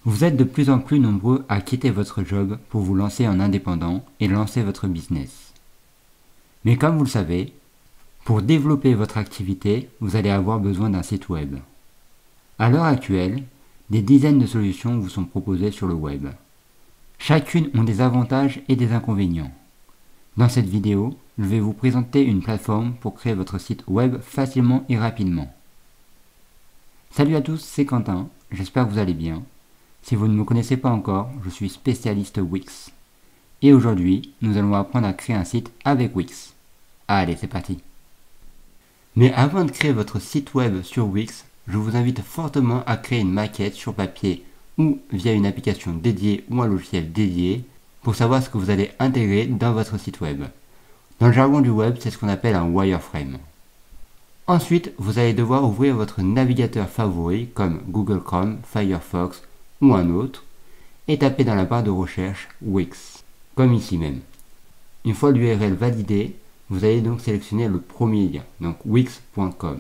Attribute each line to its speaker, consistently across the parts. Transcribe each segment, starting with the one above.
Speaker 1: Vous êtes de plus en plus nombreux à quitter votre job pour vous lancer en indépendant et lancer votre business. Mais comme vous le savez, pour développer votre activité, vous allez avoir besoin d'un site web. À l'heure actuelle, des dizaines de solutions vous sont proposées sur le web. Chacune ont des avantages et des inconvénients. Dans cette vidéo, je vais vous présenter une plateforme pour créer votre site web facilement et rapidement. Salut à tous, c'est Quentin, j'espère que vous allez bien. Si vous ne me connaissez pas encore, je suis spécialiste Wix. Et aujourd'hui, nous allons apprendre à créer un site avec Wix. Allez, c'est parti. Mais avant de créer votre site web sur Wix, je vous invite fortement à créer une maquette sur papier ou via une application dédiée ou un logiciel dédié pour savoir ce que vous allez intégrer dans votre site web. Dans le jargon du web, c'est ce qu'on appelle un wireframe. Ensuite, vous allez devoir ouvrir votre navigateur favori comme Google Chrome, Firefox ou un autre et taper dans la barre de recherche Wix, comme ici même. Une fois l'URL validée, vous allez donc sélectionner le premier lien, donc wix.com.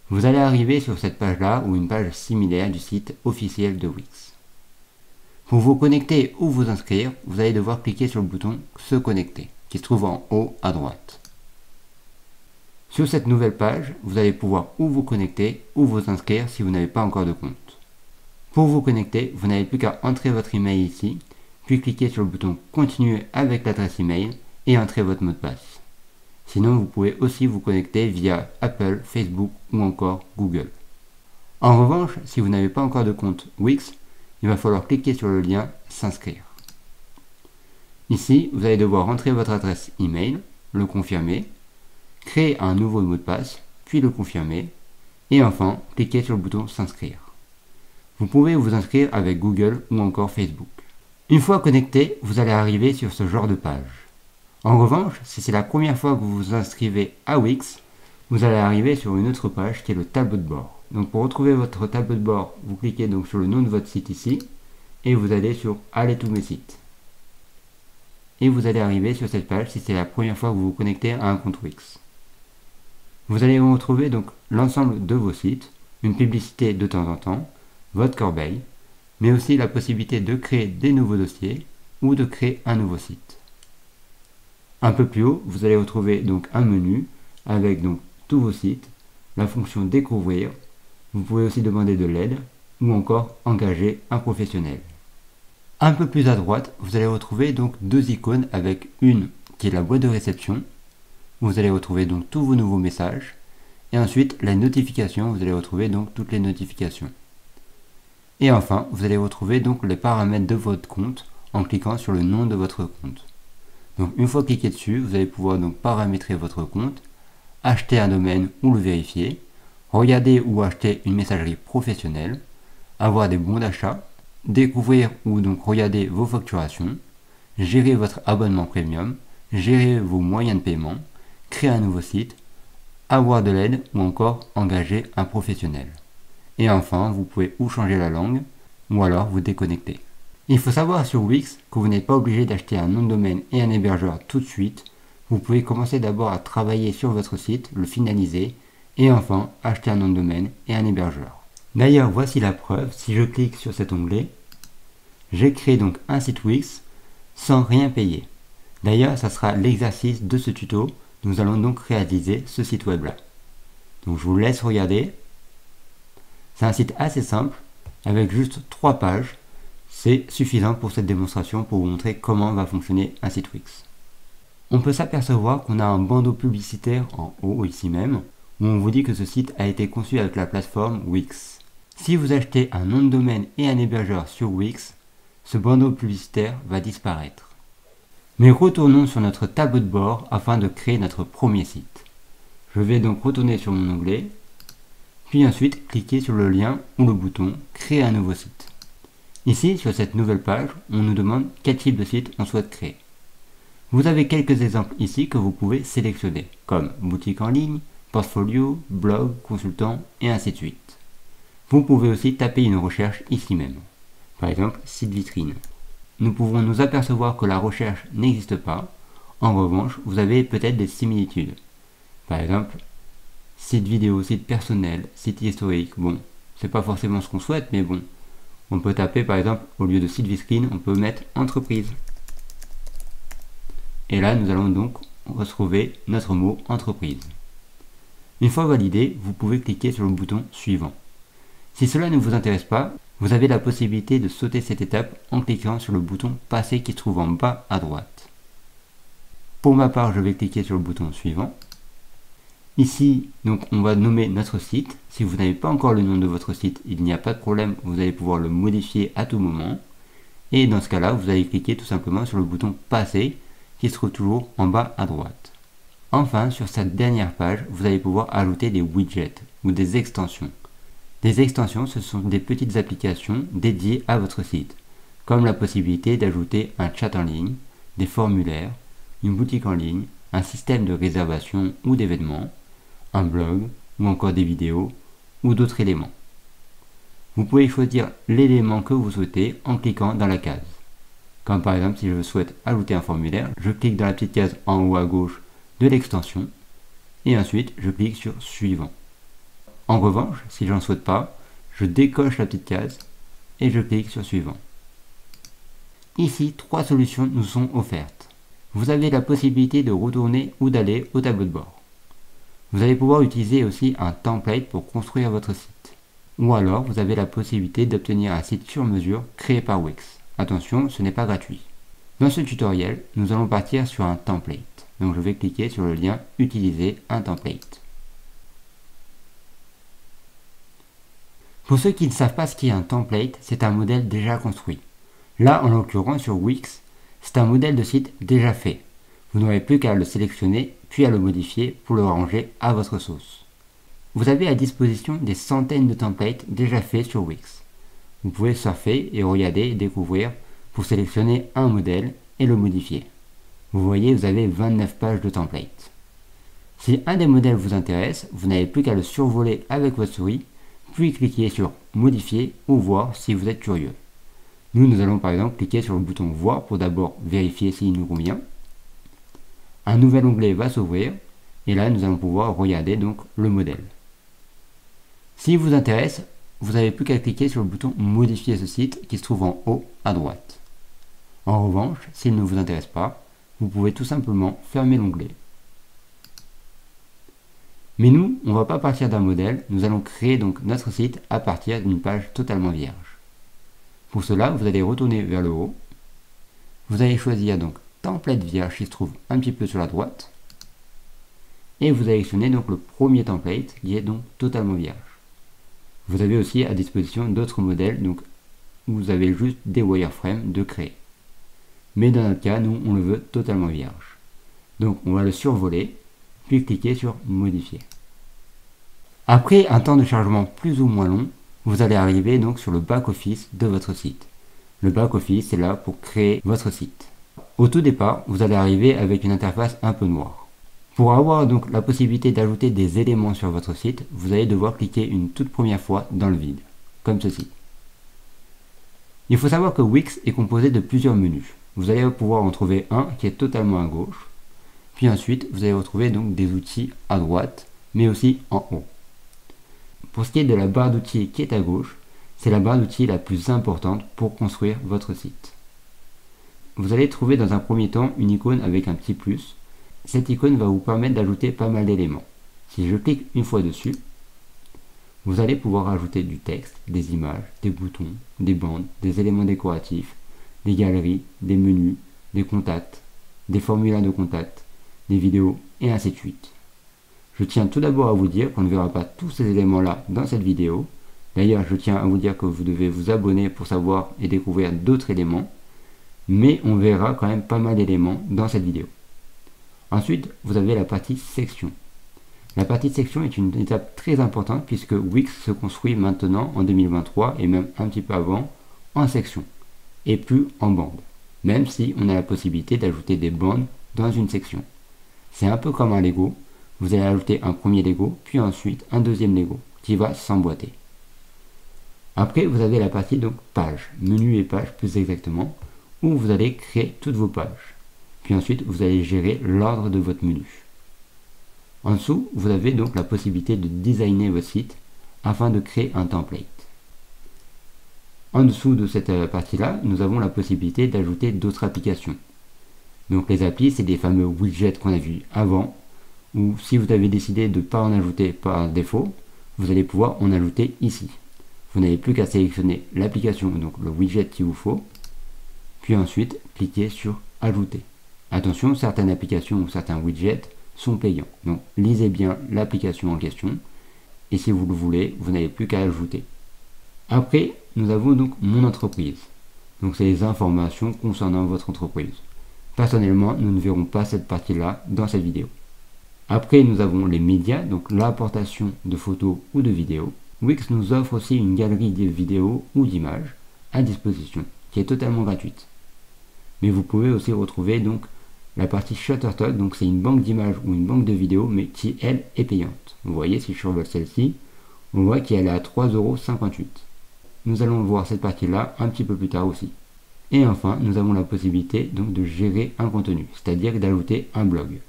Speaker 1: Vous allez arriver sur cette page-là ou une page similaire du site officiel de Wix. Pour vous connecter ou vous inscrire, vous allez devoir cliquer sur le bouton « Se connecter » qui se trouve en haut à droite. Sur cette nouvelle page, vous allez pouvoir ou vous connecter ou vous inscrire si vous n'avez pas encore de compte. Pour vous connecter, vous n'avez plus qu'à entrer votre email ici, puis cliquer sur le bouton « Continuer avec l'adresse email » et entrer votre mot de passe. Sinon, vous pouvez aussi vous connecter via Apple, Facebook ou encore Google. En revanche, si vous n'avez pas encore de compte Wix, il va falloir cliquer sur le lien « S'inscrire ». Ici, vous allez devoir entrer votre adresse email, le confirmer, créer un nouveau mot de passe, puis le confirmer, et enfin, cliquer sur le bouton « S'inscrire ». Vous pouvez vous inscrire avec Google ou encore Facebook. Une fois connecté, vous allez arriver sur ce genre de page. En revanche, si c'est la première fois que vous vous inscrivez à Wix, vous allez arriver sur une autre page qui est le tableau de bord. Donc pour retrouver votre tableau de bord, vous cliquez donc sur le nom de votre site ici, et vous allez sur « Aller tous mes sites ». Et vous allez arriver sur cette page si c'est la première fois que vous vous connectez à un compte Wix. Vous allez retrouver donc l'ensemble de vos sites, une publicité de temps en temps, votre corbeille, mais aussi la possibilité de créer des nouveaux dossiers ou de créer un nouveau site. Un peu plus haut, vous allez retrouver donc un menu avec donc tous vos sites, la fonction découvrir, vous pouvez aussi demander de l'aide ou encore engager un professionnel. Un peu plus à droite, vous allez retrouver donc deux icônes avec une qui est la boîte de réception. Vous allez retrouver donc tous vos nouveaux messages et ensuite la notification, vous allez retrouver donc toutes les notifications. Et enfin, vous allez retrouver donc les paramètres de votre compte en cliquant sur le nom de votre compte. Donc une fois cliqué dessus, vous allez pouvoir donc paramétrer votre compte, acheter un domaine ou le vérifier, regarder ou acheter une messagerie professionnelle, avoir des bons d'achat, découvrir ou donc regarder vos facturations, gérer votre abonnement premium, gérer vos moyens de paiement, créer un nouveau site, avoir de l'aide ou encore engager un professionnel. Et enfin, vous pouvez ou changer la langue ou alors vous déconnecter. Il faut savoir sur Wix que vous n'êtes pas obligé d'acheter un nom de domaine et un hébergeur tout de suite. Vous pouvez commencer d'abord à travailler sur votre site, le finaliser et enfin acheter un nom de domaine et un hébergeur. D'ailleurs, voici la preuve. Si je clique sur cet onglet, j'ai créé donc un site Wix sans rien payer. D'ailleurs, ça sera l'exercice de ce tuto. Nous allons donc réaliser ce site web là. Donc je vous laisse regarder. C'est un site assez simple avec juste 3 pages. C'est suffisant pour cette démonstration pour vous montrer comment va fonctionner un site Wix. On peut s'apercevoir qu'on a un bandeau publicitaire en haut ici même où on vous dit que ce site a été conçu avec la plateforme Wix. Si vous achetez un nom de domaine et un hébergeur sur Wix, ce bandeau publicitaire va disparaître. Mais retournons sur notre tableau de bord afin de créer notre premier site. Je vais donc retourner sur mon onglet, puis ensuite cliquer sur le lien ou le bouton « Créer un nouveau site ». Ici, sur cette nouvelle page, on nous demande quel type de site on souhaite créer. Vous avez quelques exemples ici que vous pouvez sélectionner, comme boutique en ligne, portfolio, blog, consultant et ainsi de suite. Vous pouvez aussi taper une recherche ici même, par exemple site vitrine. Nous pouvons nous apercevoir que la recherche n'existe pas. En revanche, vous avez peut-être des similitudes. Par exemple, site vidéo, site personnel, site historique. Bon, c'est pas forcément ce qu'on souhaite, mais bon, on peut taper par exemple, au lieu de site Viscreen, on peut mettre entreprise. Et là, nous allons donc retrouver notre mot entreprise. Une fois validé, vous pouvez cliquer sur le bouton suivant. Si cela ne vous intéresse pas, vous avez la possibilité de sauter cette étape en cliquant sur le bouton passer qui se trouve en bas à droite. Pour ma part, je vais cliquer sur le bouton suivant. Ici, donc, on va nommer notre site. Si vous n'avez pas encore le nom de votre site, il n'y a pas de problème, vous allez pouvoir le modifier à tout moment. Et dans ce cas-là, vous allez cliquer tout simplement sur le bouton passer qui se trouve toujours en bas à droite. Enfin, sur cette dernière page, vous allez pouvoir ajouter des widgets ou des extensions. Des extensions, ce sont des petites applications dédiées à votre site, comme la possibilité d'ajouter un chat en ligne, des formulaires, une boutique en ligne, un système de réservation ou d'événements, un blog ou encore des vidéos ou d'autres éléments. Vous pouvez choisir l'élément que vous souhaitez en cliquant dans la case. Comme par exemple si je souhaite ajouter un formulaire, je clique dans la petite case en haut à gauche de l'extension et ensuite je clique sur suivant. En revanche, si je n'en souhaite pas, je décoche la petite case et je clique sur suivant. Ici, 3 solutions nous sont offertes. Vous avez la possibilité de retourner ou d'aller au tableau de bord. Vous allez pouvoir utiliser aussi un template pour construire votre site. Ou alors, vous avez la possibilité d'obtenir un site sur mesure créé par Wix. Attention, ce n'est pas gratuit. Dans ce tutoriel, nous allons partir sur un template. Donc je vais cliquer sur le lien « Utiliser un template ». Pour ceux qui ne savent pas ce qu'est un template, c'est un modèle déjà construit. Là, en l'occurrence sur Wix, c'est un modèle de site déjà fait. Vous n'aurez plus qu'à le sélectionner, puis à le modifier pour le ranger à votre sauce. Vous avez à disposition des centaines de templates déjà faits sur Wix. Vous pouvez surfer et regarder et découvrir pour sélectionner un modèle et le modifier. Vous voyez, vous avez 29 pages de templates. Si un des modèles vous intéresse, vous n'avez plus qu'à le survoler avec votre souris, puis cliquer sur modifier ou voir si vous êtes curieux. Nous allons par exemple cliquer sur le bouton voir pour d'abord vérifier s'il nous convient. Un nouvel onglet va s'ouvrir et là nous allons pouvoir regarder donc le modèle. S'il vous intéresse, vous n'avez plus qu'à cliquer sur le bouton modifier ce site qui se trouve en haut à droite. En revanche, s'il ne vous intéresse pas, vous pouvez tout simplement fermer l'onglet. Mais nous, on ne va pas partir d'un modèle, nous allons créer donc notre site à partir d'une page totalement vierge. Pour cela, vous allez retourner vers le haut. Vous allez choisir donc template vierge qui se trouve un petit peu sur la droite. Et vous sélectionnez donc le premier template qui est donc totalement vierge. Vous avez aussi à disposition d'autres modèles, donc vous avez juste des wireframes de créer. Mais dans notre cas, nous, on le veut totalement vierge. Donc on va le survoler, puis cliquer sur modifier. Après un temps de chargement plus ou moins long, vous allez arriver donc sur le back-office de votre site. Le back-office est là pour créer votre site. Au tout départ, vous allez arriver avec une interface un peu noire. Pour avoir donc la possibilité d'ajouter des éléments sur votre site, vous allez devoir cliquer une toute première fois dans le vide, comme ceci. Il faut savoir que Wix est composé de plusieurs menus. Vous allez pouvoir en trouver un qui est totalement à gauche, puis ensuite vous allez retrouver donc des outils à droite, mais aussi en haut. Pour ce qui est de la barre d'outils qui est à gauche, c'est la barre d'outils la plus importante pour construire votre site. Vous allez trouver dans un premier temps une icône avec un petit plus. Cette icône va vous permettre d'ajouter pas mal d'éléments. Si je clique une fois dessus, vous allez pouvoir ajouter du texte, des images, des boutons, des bandes, des éléments décoratifs, des galeries, des menus, des contacts, des formulaires de contact, des vidéos et ainsi de suite. Je tiens tout d'abord à vous dire qu'on ne verra pas tous ces éléments-là dans cette vidéo. D'ailleurs, je tiens à vous dire que vous devez vous abonner pour savoir et découvrir d'autres éléments, mais on verra quand même pas mal d'éléments dans cette vidéo. Ensuite, vous avez la partie section. La partie section est une étape très importante puisque Wix se construit maintenant en 2023 et même un petit peu avant en section et plus en bande, même si on a la possibilité d'ajouter des bandes dans une section. C'est un peu comme un Lego, vous allez ajouter un premier Lego, puis ensuite un deuxième Lego qui va s'emboîter. Après, vous avez la partie donc page, menu et page plus exactement, où vous allez créer toutes vos pages. Puis ensuite, vous allez gérer l'ordre de votre menu. En dessous, vous avez donc la possibilité de designer votre site afin de créer un template. En dessous de cette partie-là, nous avons la possibilité d'ajouter d'autres applications. Donc les applis, c'est des fameux widgets qu'on a vus avant, ou si vous avez décidé de ne pas en ajouter par défaut, vous allez pouvoir en ajouter ici. Vous n'avez plus qu'à sélectionner l'application, donc le widget qu'il vous faut, puis ensuite cliquer sur Ajouter. Attention, certaines applications ou certains widgets sont payants. Donc lisez bien l'application en question, et si vous le voulez, vous n'avez plus qu'à ajouter. Après, nous avons donc Mon entreprise. Donc c'est les informations concernant votre entreprise. Personnellement, nous ne verrons pas cette partie-là dans cette vidéo. Après, nous avons les médias, donc l'importation de photos ou de vidéos. Wix nous offre aussi une galerie de vidéos ou d'images à disposition, qui est totalement gratuite. Mais vous pouvez aussi retrouver donc la partie Shutterstock, donc c'est une banque d'images ou une banque de vidéos, mais qui elle est payante. Vous voyez, si je survole celle-ci, on voit qu'elle est à 3,58 €. Nous allons voir cette partie-là un petit peu plus tard aussi. Et enfin, nous avons la possibilité donc de gérer un contenu, c'est-à-dire d'ajouter un blog.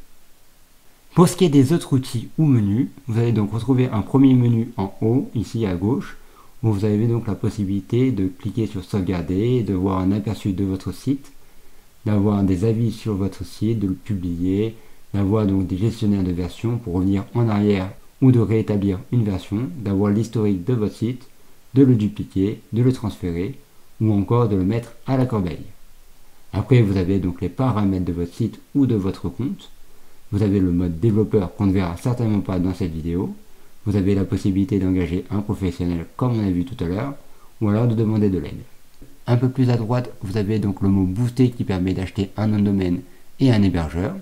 Speaker 1: Pour ce qui est des autres outils ou menus, vous allez donc retrouver un premier menu en haut, ici à gauche, où vous avez donc la possibilité de cliquer sur sauvegarder, de voir un aperçu de votre site, d'avoir des avis sur votre site, de le publier, d'avoir donc des gestionnaires de versions pour revenir en arrière ou de rétablir une version, d'avoir l'historique de votre site, de le dupliquer, de le transférer ou encore de le mettre à la corbeille. Après, vous avez donc les paramètres de votre site ou de votre compte. Vous avez le mode développeur qu'on ne verra certainement pas dans cette vidéo. Vous avez la possibilité d'engager un professionnel comme on a vu tout à l'heure, ou alors de demander de l'aide. Un peu plus à droite, vous avez donc le mot booster qui permet d'acheter un nom de domaine et un hébergeur.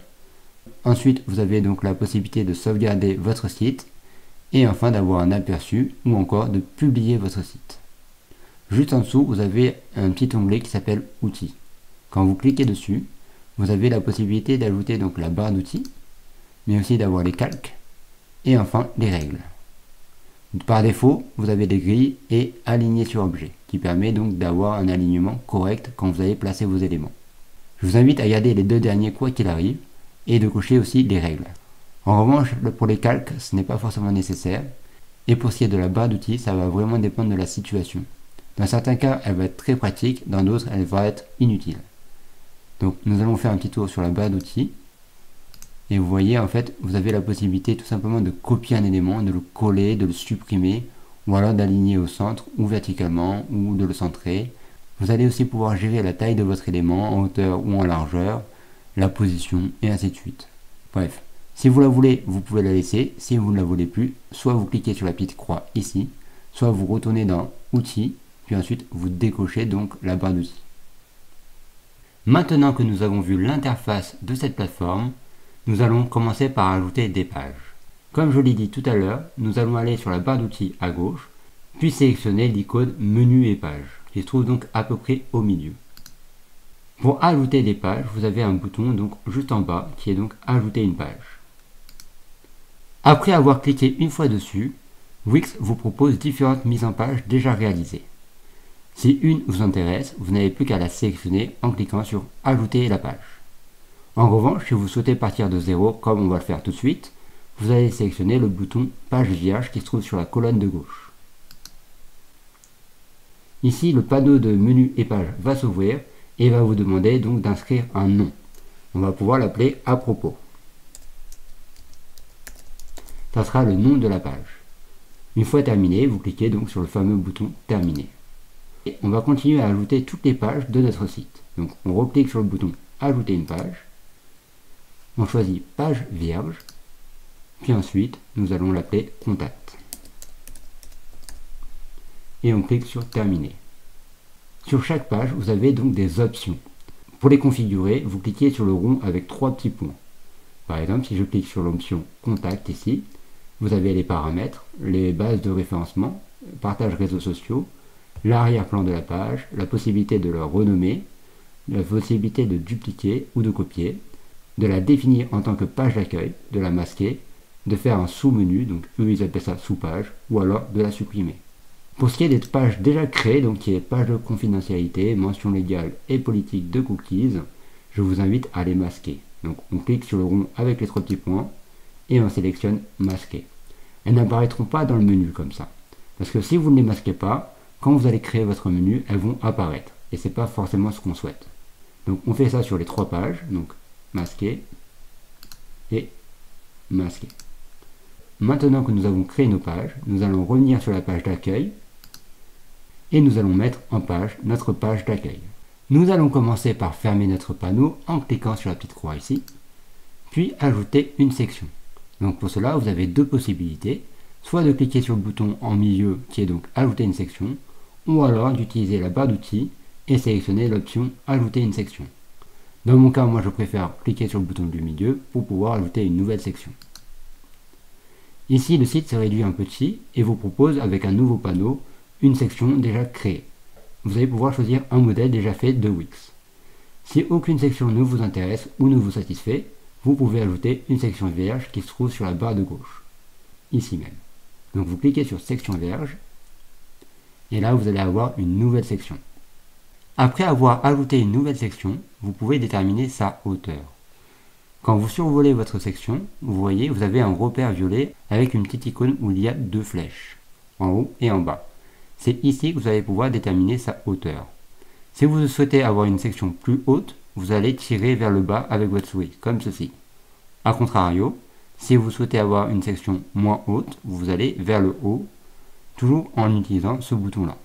Speaker 1: Ensuite, vous avez donc la possibilité de sauvegarder votre site et enfin d'avoir un aperçu ou encore de publier votre site. Juste en dessous, vous avez un petit onglet qui s'appelle Outils. Quand vous cliquez dessus, vous avez la possibilité d'ajouter donc la barre d'outils, mais aussi d'avoir les calques et enfin les règles. Par défaut, vous avez des grilles et aligner sur objet, qui permet donc d'avoir un alignement correct quand vous allez placer vos éléments. Je vous invite à garder les deux derniers quoi qu'il arrive et de cocher aussi les règles. En revanche, pour les calques, ce n'est pas forcément nécessaire. Et pour ce qui est de la barre d'outils, ça va vraiment dépendre de la situation. Dans certains cas, elle va être très pratique, dans d'autres, elle va être inutile. Donc, nous allons faire un petit tour sur la barre d'outils. Et vous voyez, en fait, vous avez la possibilité tout simplement de copier un élément, de le coller, de le supprimer, ou alors d'aligner au centre, ou verticalement, ou de le centrer. Vous allez aussi pouvoir gérer la taille de votre élément, en hauteur ou en largeur, la position, et ainsi de suite. Bref. Si vous la voulez, vous pouvez la laisser. Si vous ne la voulez plus, soit vous cliquez sur la petite croix ici, soit vous retournez dans Outils, puis ensuite vous décochez donc la barre d'outils. Maintenant que nous avons vu l'interface de cette plateforme, nous allons commencer par ajouter des pages. Comme je l'ai dit tout à l'heure, nous allons aller sur la barre d'outils à gauche, puis sélectionner l'icône Menu et pages, qui se trouve donc à peu près au milieu. Pour ajouter des pages, vous avez un bouton donc juste en bas qui est donc Ajouter une page. Après avoir cliqué une fois dessus, Wix vous propose différentes mises en page déjà réalisées. Si une vous intéresse, vous n'avez plus qu'à la sélectionner en cliquant sur Ajouter la page. En revanche, si vous souhaitez partir de zéro, comme on va le faire tout de suite, vous allez sélectionner le bouton Page vierge qui se trouve sur la colonne de gauche. Ici, le panneau de menu et page va s'ouvrir et va vous demander donc d'inscrire un nom. On va pouvoir l'appeler à propos. Ça sera le nom de la page. Une fois terminé, vous cliquez donc sur le fameux bouton Terminer. Et on va continuer à ajouter toutes les pages de notre site. Donc on reclique sur le bouton Ajouter une page. On choisit Page vierge. Puis ensuite, nous allons l'appeler Contact. Et on clique sur Terminer. Sur chaque page, vous avez donc des options. Pour les configurer, vous cliquez sur le rond avec 3 petits points. Par exemple, si je clique sur l'option Contact ici, vous avez les paramètres, les bases de référencement, partage réseaux sociaux, l'arrière-plan de la page, la possibilité de le renommer, la possibilité de dupliquer ou de copier, de la définir en tant que page d'accueil, de la masquer, de faire un sous-menu, donc eux ils appellent ça sous-page, ou alors de la supprimer. Pour ce qui est des pages déjà créées, donc qui est page de confidentialité, mention légale et politique de cookies, je vous invite à les masquer. Donc on clique sur le rond avec les 3 petits points et on sélectionne masquer. Elles n'apparaîtront pas dans le menu comme ça. Parce que si vous ne les masquez pas, quand vous allez créer votre menu, elles vont apparaître. Et ce n'est pas forcément ce qu'on souhaite. Donc on fait ça sur les 3 pages. Donc masquer et masquer. Maintenant que nous avons créé nos pages, nous allons revenir sur la page d'accueil et nous allons mettre en page notre page d'accueil. Nous allons commencer par fermer notre panneau en cliquant sur la petite croix ici, puis ajouter une section. Donc pour cela, vous avez 2 possibilités, soit de cliquer sur le bouton en milieu qui est donc ajouter une section, ou alors d'utiliser la barre d'outils et sélectionner l'option ajouter une section. Dans mon cas, moi je préfère cliquer sur le bouton du milieu pour pouvoir ajouter une nouvelle section. Ici, le site se réduit en petit et vous propose avec un nouveau panneau une section déjà créée. Vous allez pouvoir choisir un modèle déjà fait de Wix. Si aucune section ne vous intéresse ou ne vous satisfait, vous pouvez ajouter une section vierge qui se trouve sur la barre de gauche, ici même. Donc vous cliquez sur section vierge et là vous allez avoir une nouvelle section. Après avoir ajouté une nouvelle section, vous pouvez déterminer sa hauteur. Quand vous survolez votre section, vous voyez, vous avez un repère violet avec une petite icône où il y a 2 flèches, en haut et en bas. C'est ici que vous allez pouvoir déterminer sa hauteur. Si vous souhaitez avoir une section plus haute, vous allez tirer vers le bas avec votre souris, comme ceci. A contrario, si vous souhaitez avoir une section moins haute, vous allez vers le haut, toujours en utilisant ce bouton-là.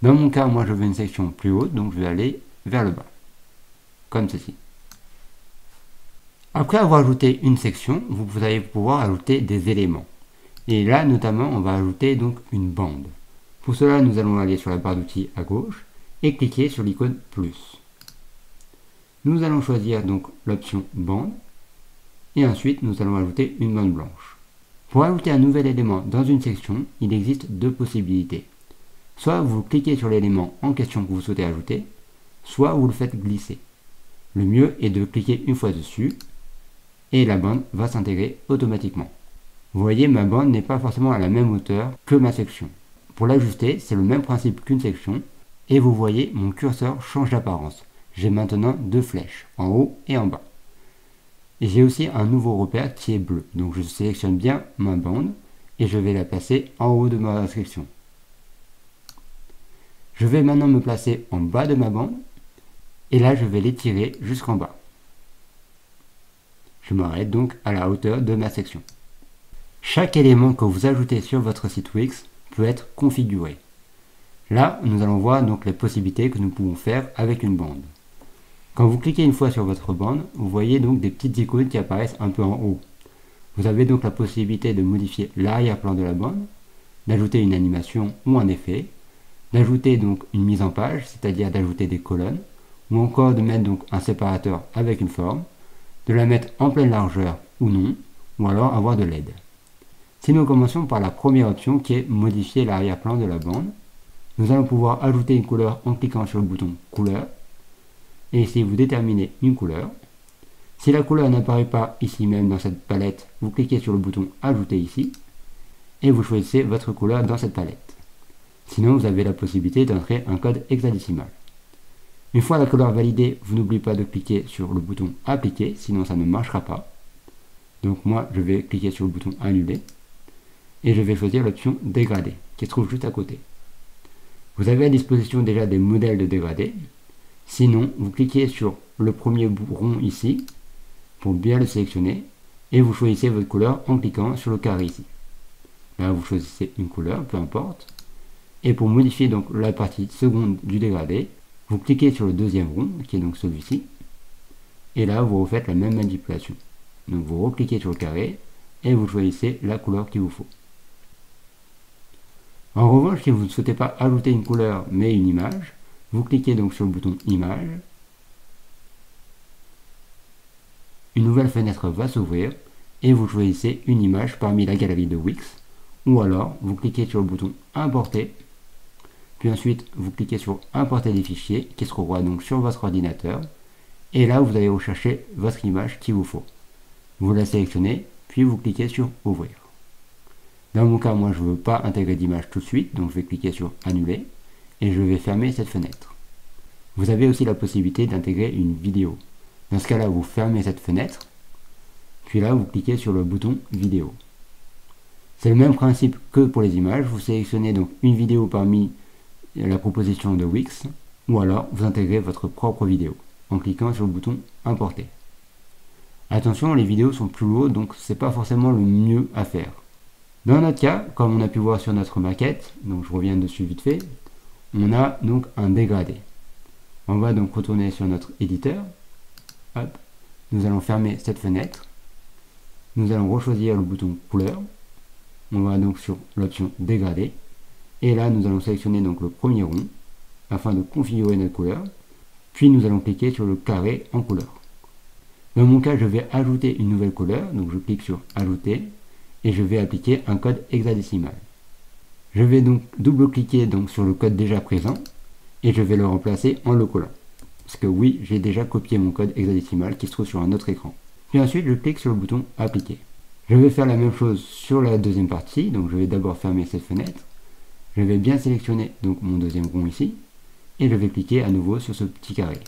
Speaker 1: Dans mon cas, moi je veux une section plus haute, donc je vais aller vers le bas, comme ceci. Après avoir ajouté une section, vous allez pouvoir ajouter des éléments. Et là, notamment, on va ajouter donc une bande. Pour cela, nous allons aller sur la barre d'outils à gauche et cliquer sur l'icône plus. Nous allons choisir donc l'option bande et ensuite nous allons ajouter une bande blanche. Pour ajouter un nouvel élément dans une section, il existe 2 possibilités. Soit vous cliquez sur l'élément en question que vous souhaitez ajouter, soit vous le faites glisser. Le mieux est de cliquer une fois dessus et la bande va s'intégrer automatiquement. Vous voyez, ma bande n'est pas forcément à la même hauteur que ma section. Pour l'ajuster, c'est le même principe qu'une section et vous voyez, mon curseur change d'apparence. J'ai maintenant 2 flèches, en haut et en bas. Et j'ai aussi un nouveau repère qui est bleu. Donc je sélectionne bien ma bande et je vais la placer en haut de ma section. Je vais maintenant me placer en bas de ma bande et là je vais l'étirer jusqu'en bas. Je m'arrête donc à la hauteur de ma section. Chaque élément que vous ajoutez sur votre site Wix peut être configuré. Là, nous allons voir donc les possibilités que nous pouvons faire avec une bande. Quand vous cliquez une fois sur votre bande, vous voyez donc des petites icônes qui apparaissent un peu en haut. Vous avez donc la possibilité de modifier l'arrière-plan de la bande, d'ajouter une animation ou un effet, d'ajouter donc une mise en page, c'est-à-dire d'ajouter des colonnes, ou encore de mettre donc un séparateur avec une forme, de la mettre en pleine largeur ou non, ou alors avoir de l'aide. Si nous commençons par la première option qui est modifier l'arrière-plan de la bande, nous allons pouvoir ajouter une couleur en cliquant sur le bouton couleur et ici vous déterminez une couleur. Si la couleur n'apparaît pas ici même dans cette palette, vous cliquez sur le bouton ajouter ici et vous choisissez votre couleur dans cette palette. Sinon vous avez la possibilité d'entrer un code hexadécimal. Une fois la couleur validée, vous n'oubliez pas de cliquer sur le bouton appliquer, sinon ça ne marchera pas. Donc moi je vais cliquer sur le bouton annuler et je vais choisir l'option dégradé qui se trouve juste à côté. Vous avez à disposition déjà des modèles de dégradé. Sinon, vous cliquez sur le premier rond ici pour bien le sélectionner et vous choisissez votre couleur en cliquant sur le carré ici. Là, vous choisissez une couleur, peu importe. Et pour modifier donc la partie seconde du dégradé, vous cliquez sur le deuxième rond, qui est donc celui-ci. Et là, vous refaites la même manipulation. Donc, vous recliquez sur le carré et vous choisissez la couleur qu'il vous faut. En revanche, si vous ne souhaitez pas ajouter une couleur mais une image, vous cliquez donc sur le bouton image. Une nouvelle fenêtre va s'ouvrir et vous choisissez une image parmi la galerie de Wix. Ou alors, vous cliquez sur le bouton importer. Puis ensuite, vous cliquez sur importer des fichiers qui se trouvera donc sur votre ordinateur. Et là, vous allez rechercher votre image qu'il vous faut. Vous la sélectionnez, puis vous cliquez sur ouvrir. Dans mon cas, moi je ne veux pas intégrer d'image tout de suite, donc je vais cliquer sur annuler et je vais fermer cette fenêtre. Vous avez aussi la possibilité d'intégrer une vidéo. Dans ce cas-là, vous fermez cette fenêtre, puis là vous cliquez sur le bouton vidéo. C'est le même principe que pour les images. Vous sélectionnez donc une vidéo parmi la proposition de Wix, ou alors vous intégrez votre propre vidéo en cliquant sur le bouton Importer. Attention, les vidéos sont plus lourdes, donc c'est pas forcément le mieux à faire. Dans notre cas, comme on a pu voir sur notre maquette, donc je reviens dessus vite fait, on a donc un dégradé. On va donc retourner sur notre éditeur. Hop. Nous allons fermer cette fenêtre. Nous allons rechoisir le bouton couleur. On va donc sur l'option dégradé. Et là, nous allons sélectionner donc le premier rond afin de configurer notre couleur. Puis nous allons cliquer sur le carré en couleur. Dans mon cas, je vais ajouter une nouvelle couleur. Donc je clique sur ajouter et je vais appliquer un code hexadécimal. Je vais donc double-cliquer donc sur le code déjà présent et je vais le remplacer en le collant. Parce que oui, j'ai déjà copié mon code hexadécimal qui se trouve sur un autre écran. Puis ensuite, je clique sur le bouton appliquer. Je vais faire la même chose sur la deuxième partie. Donc je vais d'abord fermer cette fenêtre. Je vais bien sélectionner donc mon deuxième rond ici et je vais cliquer à nouveau sur ce petit carré.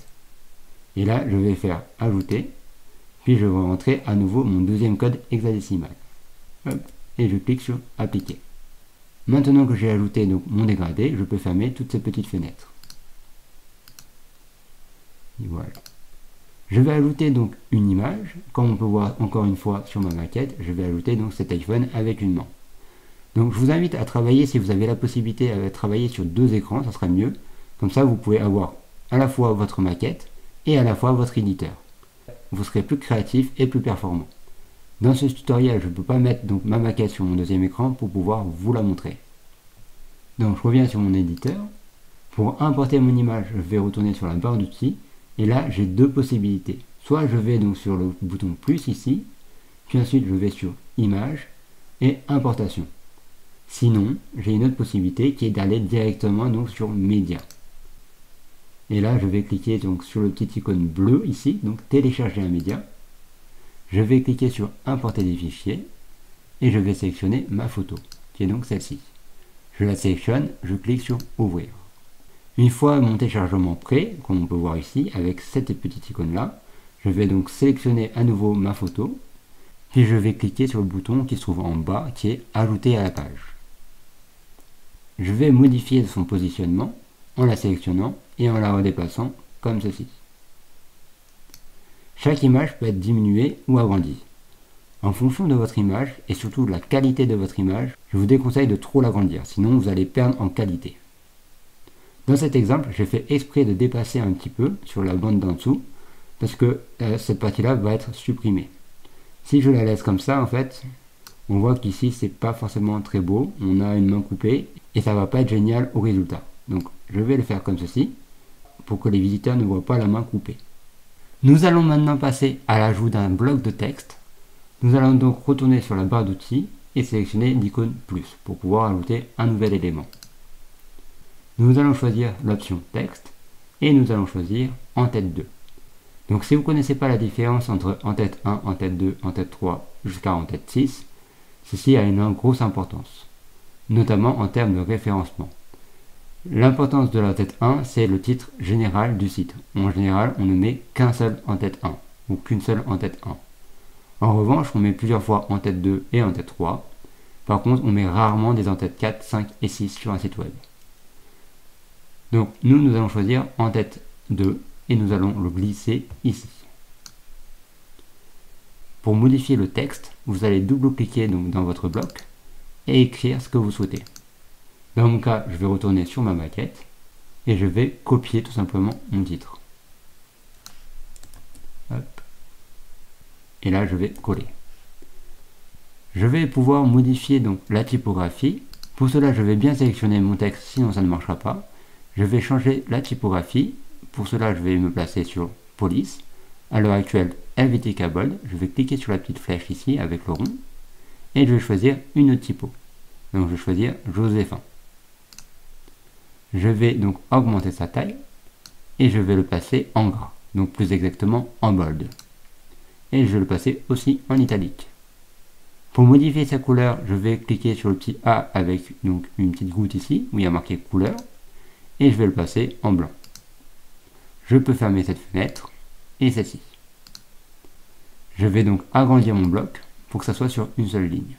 Speaker 1: Et là, je vais faire ajouter, puis je vais rentrer à nouveau mon deuxième code hexadécimal. Hop, et je clique sur appliquer. Maintenant que j'ai ajouté donc mon dégradé, je peux fermer toutes ces petites fenêtres. Et voilà. Je vais ajouter donc une image. Comme on peut voir encore une fois sur ma maquette, je vais ajouter donc cet iPhone avec une main. Donc je vous invite à travailler, si vous avez la possibilité de travailler sur deux écrans, ça serait mieux. Comme ça vous pouvez avoir à la fois votre maquette et à la fois votre éditeur. Vous serez plus créatif et plus performant. Dans ce tutoriel, je ne peux pas mettre donc ma maquette sur mon deuxième écran pour pouvoir vous la montrer. Donc je reviens sur mon éditeur. Pour importer mon image, je vais retourner sur la barre d'outils. Et là, j'ai deux possibilités. Soit je vais donc sur le bouton plus ici, puis ensuite je vais sur image et importation. Sinon, j'ai une autre possibilité qui est d'aller directement donc sur média. Et là, je vais cliquer donc sur le petit icône bleu ici, donc télécharger un média. Je vais cliquer sur importer des fichiers et je vais sélectionner ma photo, qui est donc celle-ci. Je la sélectionne, je clique sur ouvrir. Une fois mon téléchargement prêt, comme on peut voir ici, avec cette petite icône-là, je vais donc sélectionner à nouveau ma photo, puis je vais cliquer sur le bouton qui se trouve en bas, qui est ajouter à la page. Je vais modifier son positionnement en la sélectionnant et en la redéplaçant comme ceci. Chaque image peut être diminuée ou agrandie. En fonction de votre image et surtout de la qualité de votre image, je vous déconseille de trop l'agrandir, sinon vous allez perdre en qualité. Dans cet exemple, j'ai fait exprès de dépasser un petit peu sur la bande d'en dessous, parce que cette partie-là va être supprimée. Si je la laisse comme ça, en fait, on voit qu'ici, c'est pas forcément très beau, on a une main coupée, et ça va pas être génial au résultat. Donc, je vais le faire comme ceci, pour que les visiteurs ne voient pas la main coupée. Nous allons maintenant passer à l'ajout d'un bloc de texte. Nous allons donc retourner sur la barre d'outils et sélectionner l'icône plus pour pouvoir ajouter un nouvel élément. Nous allons choisir l'option texte et nous allons choisir en tête 2. Donc si vous ne connaissez pas la différence entre en tête 1, en tête 2, en tête 3 jusqu'à en tête 6, ceci a une grosse importance, notamment en termes de référencement. L'importance de la tête 1, c'est le titre général du site. En général, on ne met qu'un seul en tête 1 ou qu'une seule en tête 1. En revanche, on met plusieurs fois en tête 2 et en tête 3. Par contre, on met rarement des en tête 4, 5 et 6 sur un site web. Donc nous allons choisir en tête 2 et nous allons le glisser ici. Pour modifier le texte, vous allez double-cliquer donc dans votre bloc et écrire ce que vous souhaitez. Dans mon cas, je vais retourner sur ma maquette et je vais copier tout simplement mon titre. Hop. Et là, je vais coller. Je vais pouvoir modifier donc la typographie. Pour cela, je vais bien sélectionner mon texte, sinon ça ne marchera pas. Je vais changer la typographie. Pour cela, je vais me placer sur Police. À l'heure actuelle, Helvetica Bold. Je vais cliquer sur la petite flèche ici avec le rond. Et je vais choisir une autre typo. Donc, je vais choisir Joséphin. Je vais donc augmenter sa taille. Et je vais le passer en gras. Donc, plus exactement en bold. Et je vais le passer aussi en italique. Pour modifier sa couleur, je vais cliquer sur le petit A avec donc une petite goutte ici, où il y a marqué couleur. Et je vais le passer en blanc. Je peux fermer cette fenêtre et celle-ci. Je vais donc agrandir mon bloc pour que ça soit sur une seule ligne.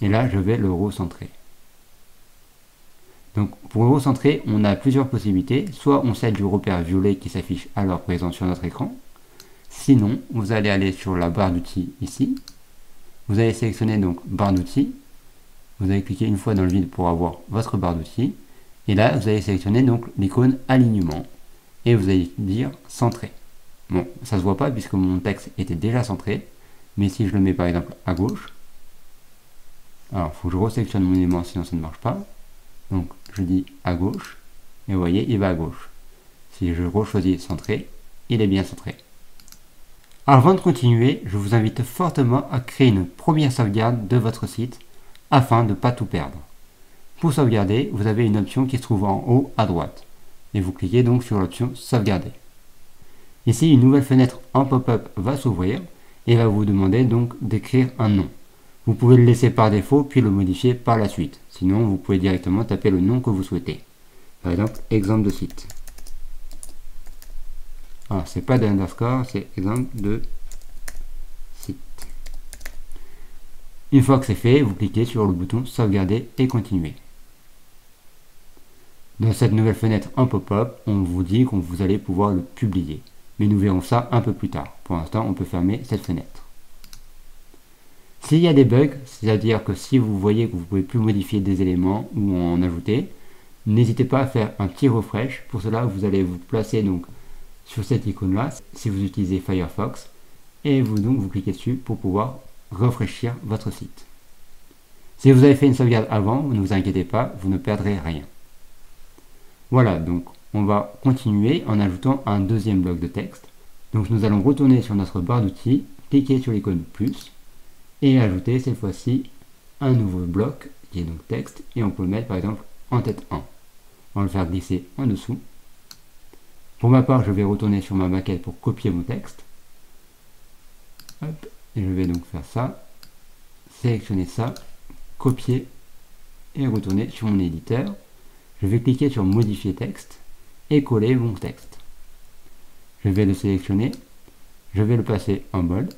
Speaker 1: Et là, je vais le recentrer. Donc pour le recentrer, on a plusieurs possibilités. Soit on cède du repère violet qui s'affiche alors présent sur notre écran. Sinon, vous allez aller sur la barre d'outils ici. Vous allez sélectionner donc barre d'outils. Vous allez cliquer une fois dans le vide pour avoir votre barre d'outils. Et là, vous allez sélectionner donc l'icône alignement. Et vous allez dire centrer. Bon, ça se voit pas puisque mon texte était déjà centré. Mais si je le mets par exemple à gauche, alors il faut que je resélectionne mon élément sinon ça ne marche pas. Donc je dis à gauche, et vous voyez, il va à gauche. Si je rechoisis centré, il est bien centré. Avant de continuer, je vous invite fortement à créer une première sauvegarde de votre site afin de ne pas tout perdre. Pour sauvegarder, vous avez une option qui se trouve en haut à droite. Et vous cliquez donc sur l'option sauvegarder. Ici, une nouvelle fenêtre en pop-up va s'ouvrir et va vous demander donc d'écrire un nom. Vous pouvez le laisser par défaut puis le modifier par la suite. Sinon, vous pouvez directement taper le nom que vous souhaitez. Par exemple, exemple de site. Alors, c'est pas d'underscore, c'est exemple de site. Une fois que c'est fait, vous cliquez sur le bouton sauvegarder et continuer. Dans cette nouvelle fenêtre en pop-up, on vous dit que vous allez pouvoir le publier. Mais nous verrons ça un peu plus tard. Pour l'instant, on peut fermer cette fenêtre. S'il y a des bugs, c'est-à-dire que si vous voyez que vous ne pouvez plus modifier des éléments ou en ajouter, n'hésitez pas à faire un petit refresh. Pour cela, vous allez vous placer donc sur cette icône-là, si vous utilisez Firefox, et vous cliquez dessus pour pouvoir rafraîchir votre site. Si vous avez fait une sauvegarde avant, ne vous inquiétez pas, vous ne perdrez rien. Voilà, donc on va continuer en ajoutant un deuxième bloc de texte. Donc nous allons retourner sur notre barre d'outils, cliquer sur l'icône plus, et ajouter cette fois-ci un nouveau bloc qui est donc texte, et on peut le mettre par exemple en tête 1. On va le faire glisser en dessous. Pour ma part, je vais retourner sur ma maquette pour copier mon texte. Hop, et je vais donc faire ça, sélectionner ça, copier et retourner sur mon éditeur. Je vais cliquer sur modifier texte et coller mon texte. Je vais le sélectionner, je vais le passer en bold.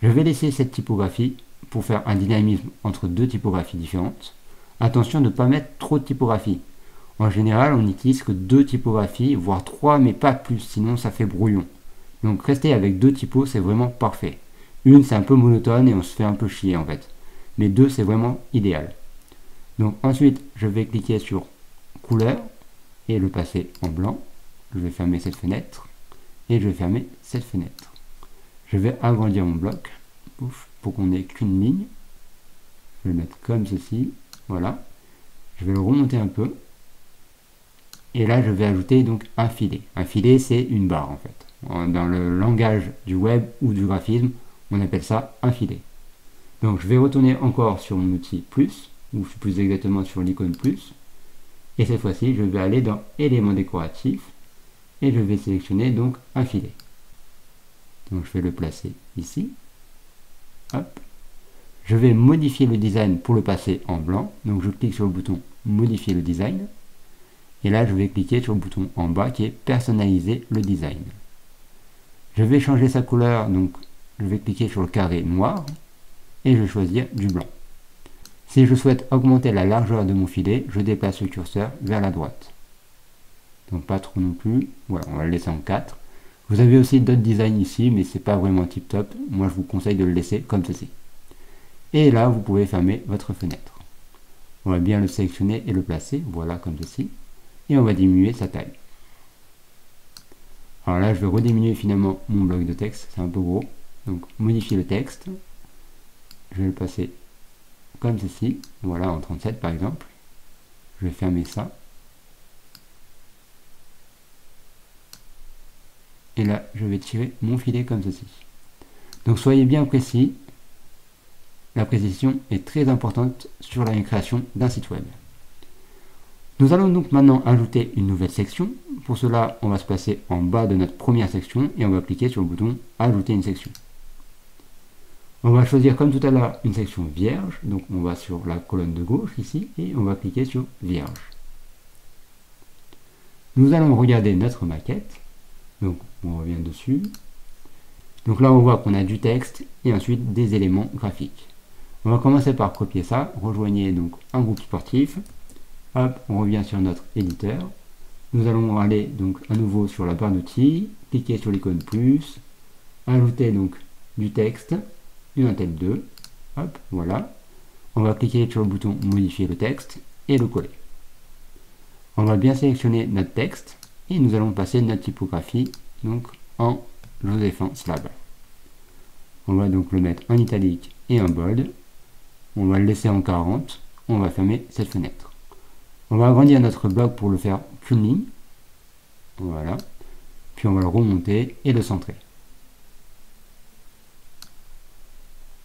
Speaker 1: Je vais laisser cette typographie pour faire un dynamisme entre deux typographies différentes. Attention de ne pas mettre trop de typographie. En général, on n'utilise que 2 typographies, voire 3, mais pas plus, sinon ça fait brouillon. Donc rester avec 2 typos, c'est vraiment parfait. Une, c'est un peu monotone et on se fait un peu chier en fait. Mais 2, c'est vraiment idéal. Donc ensuite, je vais cliquer sur couleur et le passer en blanc. Je vais fermer cette fenêtre et je vais fermer cette fenêtre. Je vais agrandir mon bloc pour qu'on n'ait qu'une ligne. Je vais le mettre comme ceci. Voilà. Je vais le remonter un peu. Et là, je vais ajouter donc un filet. Un filet, c'est une barre en fait. Dans le langage du web ou du graphisme, on appelle ça un filet. Donc, je vais retourner encore sur mon outil plus, ou plus exactement sur l'icône plus. Et cette fois-ci, je vais aller dans éléments décoratifs et je vais sélectionner donc un filet. Donc, je vais le placer ici. Hop. Je vais modifier le design pour le passer en blanc. Donc, je clique sur le bouton modifier le design. Et là, je vais cliquer sur le bouton en bas qui est personnaliser le design. Je vais changer sa couleur, donc je vais cliquer sur le carré noir et je vais choisir du blanc. Si je souhaite augmenter la largeur de mon filet, je déplace le curseur vers la droite. Donc pas trop non plus. Voilà, on va le laisser en 4. Vous avez aussi d'autres designs ici, mais c'est pas vraiment tip top. Moi, je vous conseille de le laisser comme ceci. Et là, vous pouvez fermer votre fenêtre. On va bien le sélectionner et le placer, voilà comme ceci. Et on va diminuer sa taille. Alors là, je vais rediminuer finalement mon bloc de texte, c'est un peu gros. Donc, modifier le texte. Je vais le passer comme ceci, voilà, en 37 par exemple. Je vais fermer ça. Et là, je vais tirer mon filet comme ceci. Donc, soyez bien précis. La précision est très importante sur la création d'un site web. Nous allons donc maintenant ajouter une nouvelle section. Pour cela, on va se placer en bas de notre première section et on va cliquer sur le bouton ajouter une section. On va choisir comme tout à l'heure une section vierge. Donc on va sur la colonne de gauche ici et on va cliquer sur vierge. Nous allons regarder notre maquette. Donc on revient dessus. Donc là on voit qu'on a du texte et ensuite des éléments graphiques. On va commencer par copier ça, rejoignez donc un groupe sportif, hop, on revient sur notre éditeur, nous allons aller donc à nouveau sur la barre d'outils, cliquer sur l'icône plus, ajouter donc du texte, une entête 2, hop, voilà, on va cliquer sur le bouton modifier le texte et le coller. On va bien sélectionner notre texte et nous allons passer notre typographie donc en Joséphin Slab. On va donc le mettre en italique et en bold. On va le laisser en 40. On va fermer cette fenêtre. On va agrandir notre bloc pour le faire qu'une ligne. Voilà. Puis on va le remonter et le centrer.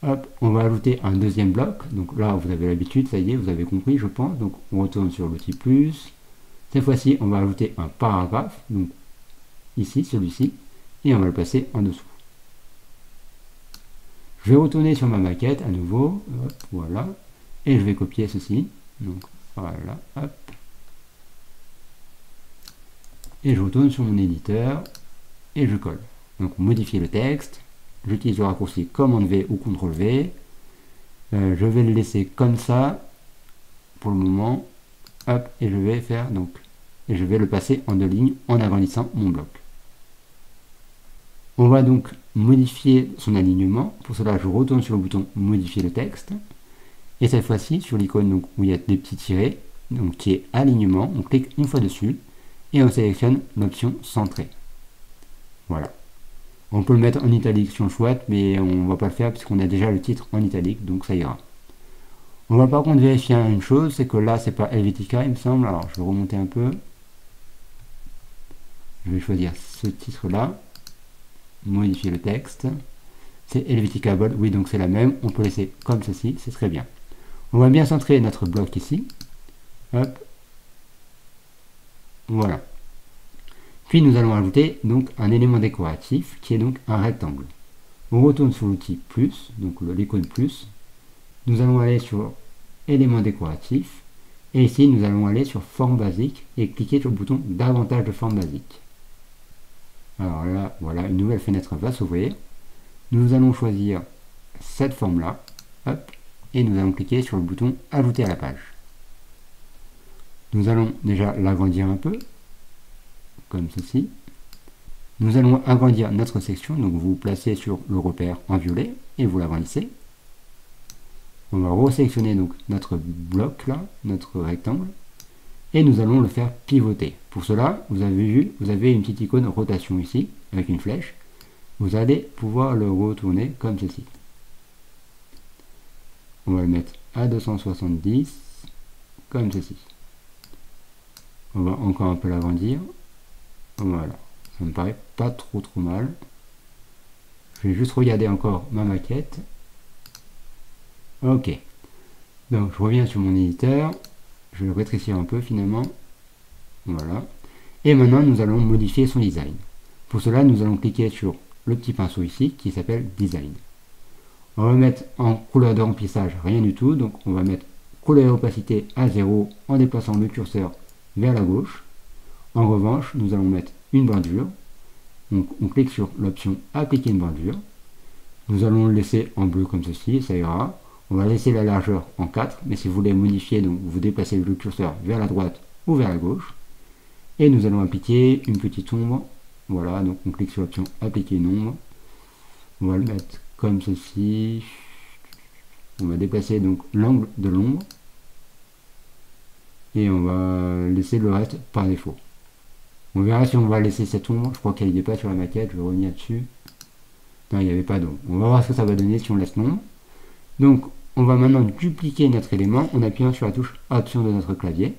Speaker 1: Hop, on va ajouter un deuxième bloc. Donc là, vous avez l'habitude, ça y est, vous avez compris, je pense. Donc on retourne sur l'outil plus. Cette fois-ci, on va ajouter un paragraphe. Donc ici, celui-ci. Et on va le passer en dessous. Je vais retourner sur ma maquette à nouveau, hop, voilà, et je vais copier ceci, donc voilà, hop, et je retourne sur mon éditeur, et je colle. Donc modifier le texte, j'utilise le raccourci commande V ou CTRL V, je vais le laisser comme ça, pour le moment, hop, et je vais faire donc, et je vais le passer en 2 lignes en agrandissant mon bloc. On va donc modifier son alignement. Pour cela, je retourne sur le bouton modifier le texte. Et cette fois-ci, sur l'icône où il y a des petits tirets, donc qui est alignement, on clique une fois dessus et on sélectionne l'option centrée. Voilà. On peut le mettre en italique si on le souhaite, mais on ne va pas le faire puisqu'on a déjà le titre en italique, donc ça ira. On va par contre vérifier une chose, c'est que là, c'est pas Helvetica, il me semble. Alors, je vais remonter un peu. Je vais choisir ce titre-là. Modifier le texte, c'est Helvetica Bold, oui donc c'est la même, on peut laisser comme ceci, c'est très bien. On va bien centrer notre bloc ici, hop, voilà. Puis nous allons ajouter donc un élément décoratif qui est donc un rectangle. On retourne sur l'outil plus, donc l'icône plus, nous allons aller sur élément décoratif, et ici nous allons aller sur forme basique et cliquer sur le bouton davantage de forme basique. Alors là, voilà, une nouvelle fenêtre va s'ouvrir. Nous allons choisir cette forme-là, hop, et nous allons cliquer sur le bouton ajouter à la page. Nous allons déjà l'agrandir un peu, comme ceci. Nous allons agrandir notre section, donc vous vous placez sur le repère en violet et vous l'agrandissez. On va resélectionner donc notre bloc là, notre rectangle, et nous allons le faire pivoter. Pour cela, vous avez vu, vous avez une petite icône rotation ici, avec une flèche. Vous allez pouvoir le retourner comme ceci. On va le mettre à 270, comme ceci. On va encore un peu l'agrandir. Voilà, ça me paraît pas trop mal. Je vais juste regarder encore ma maquette. Ok, donc je reviens sur mon éditeur. Je vais le rétrécir un peu finalement. Voilà. Et maintenant, nous allons modifier son design. Pour cela, nous allons cliquer sur le petit pinceau ici qui s'appelle Design. On va mettre en couleur de remplissage rien du tout. Donc, on va mettre couleur et opacité à 0 en déplaçant le curseur vers la gauche. En revanche, nous allons mettre une bordure. Donc, on clique sur l'option Appliquer une bordure. Nous allons le laisser en bleu comme ceci, ça ira. On va laisser la largeur en 4, mais si vous voulez modifier, donc vous déplacez le curseur vers la droite ou vers la gauche. Et nous allons appliquer une petite ombre. Voilà, donc on clique sur l'option appliquer une ombre. On va le mettre comme ceci. On va déplacer donc l'angle de l'ombre. Et on va laisser le reste par défaut. On verra si on va laisser cette ombre. Je crois qu'elle n'est pas sur la maquette, je vais revenir dessus. Non, il n'y avait pas d'ombre. On va voir ce que ça va donner si on laisse l'ombre. Donc, on va maintenant dupliquer notre élément en appuyant sur la touche Option de notre clavier.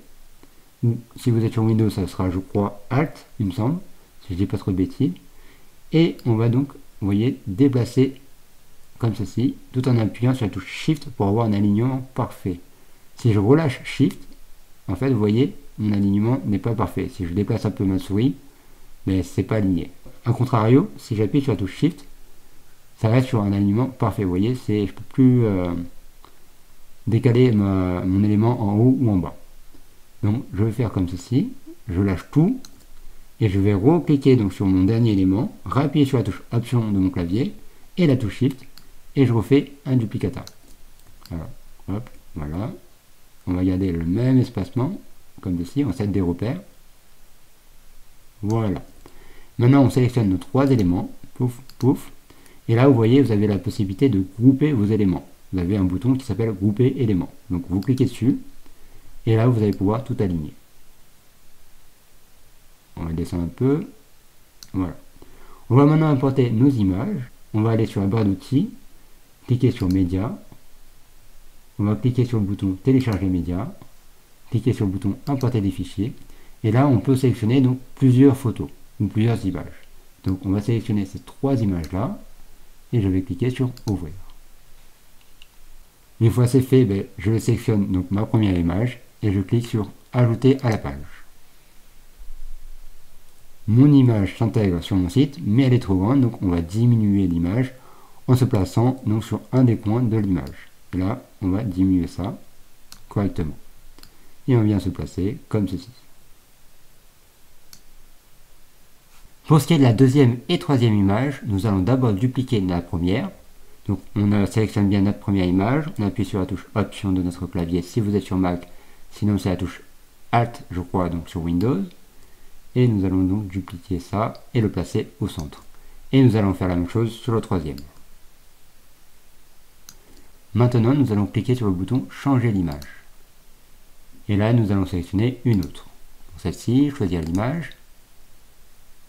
Speaker 1: Si vous êtes sur Windows, ça sera, je crois, Alt, il me semble, si je ne dis pas trop de bêtises. Et on va donc, vous voyez, déplacer comme ceci, tout en appuyant sur la touche Shift pour avoir un alignement parfait. Si je relâche Shift, en fait, vous voyez, mon alignement n'est pas parfait. Si je déplace un peu ma souris, mais c'est pas aligné. A contrario, si j'appuie sur la touche Shift, ça reste sur un alignement parfait. Vous voyez, je ne peux plus décaler mon élément en haut ou en bas. Donc, je vais faire comme ceci. Je lâche tout et je vais recliquer donc sur mon dernier élément, réappuyer sur la touche Option de mon clavier et la touche Shift et je refais un duplicata. Alors, hop, voilà. On va garder le même espacement, comme ceci, on set des repères. Voilà. Maintenant, on sélectionne nos 3 éléments, pouf, pouf. Et là, vous voyez, vous avez la possibilité de grouper vos éléments. Vous avez un bouton qui s'appelle Grouper éléments. Donc, vous cliquez dessus, et là, vous allez pouvoir tout aligner. On va descendre un peu. Voilà. On va maintenant importer nos images. On va aller sur la barre d'outils, cliquer sur Média. On va cliquer sur le bouton Télécharger médias, cliquer sur le bouton Importer des fichiers. Et là, on peut sélectionner donc plusieurs photos ou plusieurs images. Donc, on va sélectionner ces 3 images-là. Et je vais cliquer sur Ouvrir. Une fois c'est fait, je sélectionne donc ma première image et je clique sur Ajouter à la page. Mon image s'intègre sur mon site, mais elle est trop grande, donc on va diminuer l'image en se plaçant donc sur un des coins de l'image. Et là, on va diminuer ça correctement. Et on vient se placer comme ceci. Pour ce qui est de la deuxième et troisième image, nous allons d'abord dupliquer la première. Donc on sélectionne bien notre première image, on appuie sur la touche Option de notre clavier si vous êtes sur Mac, sinon c'est la touche Alt, je crois, donc sur Windows. Et nous allons donc dupliquer ça et le placer au centre. Et nous allons faire la même chose sur le troisième. Maintenant, nous allons cliquer sur le bouton Changer l'image. Et là, nous allons sélectionner une autre. Pour celle-ci, choisir l'image.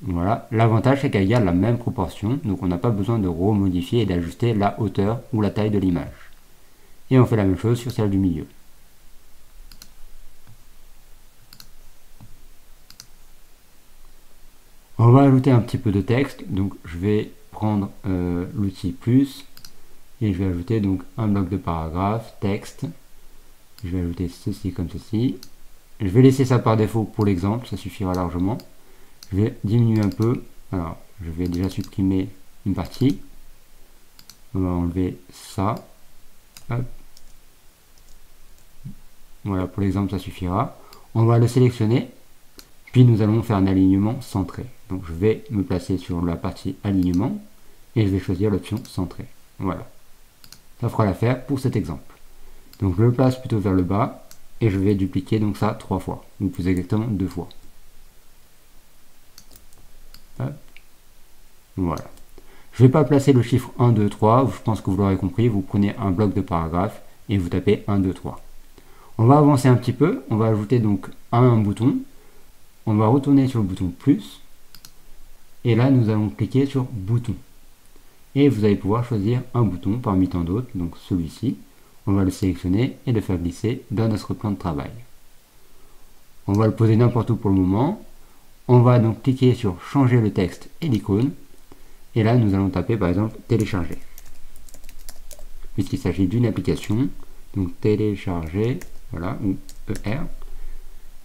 Speaker 1: Voilà. L'avantage, c'est qu'elle garde la même proportion, donc on n'a pas besoin de remodifier et d'ajuster la hauteur ou la taille de l'image. Et on fait la même chose sur celle du milieu. On va ajouter un petit peu de texte, donc je vais prendre l'outil plus et je vais ajouter donc un bloc de paragraphe, texte. Je vais ajouter ceci comme ceci. Je vais laisser ça par défaut pour l'exemple, ça suffira largement. Je vais diminuer un peu. Alors, je vais déjà supprimer une partie. On va enlever ça. Hop. Voilà, pour l'exemple, ça suffira. On va le sélectionner. Puis nous allons faire un alignement centré. Donc je vais me placer sur la partie alignement et je vais choisir l'option centré. Voilà. Ça fera l'affaire pour cet exemple. Donc je le place plutôt vers le bas et je vais dupliquer donc ça 3 fois. Donc plus exactement 2 fois. Hop. Voilà. Je ne vais pas placer le chiffre 1, 2, 3. Je pense que vous l'aurez compris. Vous prenez un bloc de paragraphe et vous tapez 1, 2, 3. On va avancer un petit peu. On va ajouter donc un bouton. On va retourner sur le bouton plus. Et là, nous allons cliquer sur bouton. Et vous allez pouvoir choisir un bouton parmi tant d'autres. Donc celui-ci. On va le sélectionner et le faire glisser dans notre plan de travail. On va le poser n'importe où pour le moment. On va donc cliquer sur changer le texte et l'icône. Et là, nous allons taper par exemple télécharger. Puisqu'il s'agit d'une application. Donc télécharger, voilà, ou ER.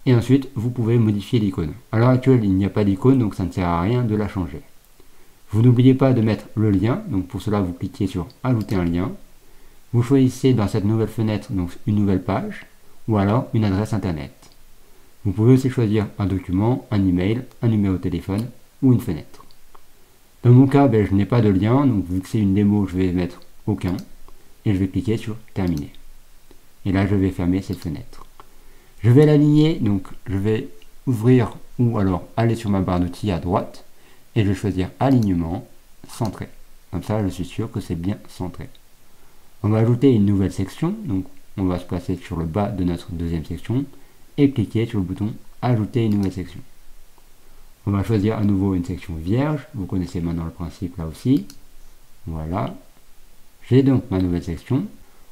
Speaker 1: Et ensuite, vous pouvez modifier l'icône. À l'heure actuelle, il n'y a pas d'icône, donc ça ne sert à rien de la changer. Vous n'oubliez pas de mettre le lien. Donc pour cela, vous cliquez sur ajouter un lien. Vous choisissez dans cette nouvelle fenêtre donc une nouvelle page ou alors une adresse internet. Vous pouvez aussi choisir un document, un email, un numéro de téléphone ou une fenêtre. Dans mon cas, je n'ai pas de lien, donc vu que c'est une démo, je vais mettre aucun et je vais cliquer sur terminer. Et là, je vais fermer cette fenêtre. Je vais l'aligner, donc je vais ouvrir ou alors aller sur ma barre d'outils à droite et je vais choisir alignement, centré. Comme ça, je suis sûr que c'est bien centré. On va ajouter une nouvelle section, donc on va se placer sur le bas de notre deuxième section et cliquer sur le bouton ajouter une nouvelle section. On va choisir à nouveau une section vierge, vous connaissez maintenant le principe là aussi. Voilà. J'ai donc ma nouvelle section.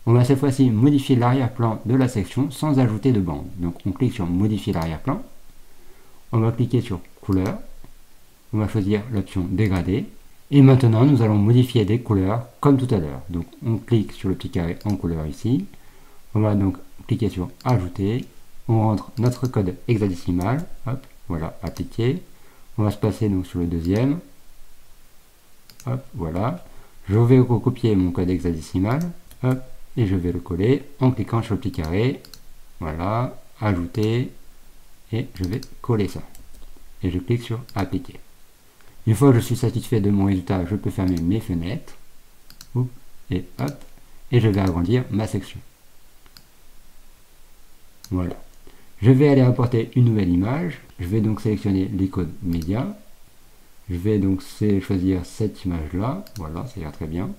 Speaker 1: On va cette fois-ci modifier l'arrière-plan de la section sans ajouter de bande. Donc on clique sur modifier l'arrière-plan. On va cliquer sur couleur. On va choisir l'option dégradé. Et maintenant, nous allons modifier des couleurs comme tout à l'heure. Donc, on clique sur le petit carré en couleur ici. On va donc cliquer sur Ajouter. On rentre notre code hexadécimal. Hop, voilà, appliquer. On va se passer donc sur le deuxième. Hop, voilà. Je vais recopier mon code hexadécimal. Hop, et je vais le coller en cliquant sur le petit carré. Voilà, Ajouter. Et je vais coller ça. Et je clique sur Appliquer. Une fois que je suis satisfait de mon résultat, je peux fermer mes fenêtres. Et hop. et je vais agrandir ma section. Voilà. Je vais aller apporter une nouvelle image. Je vais donc sélectionner l'icône média. Je vais donc choisir cette image-là. Voilà, ça ira très bien.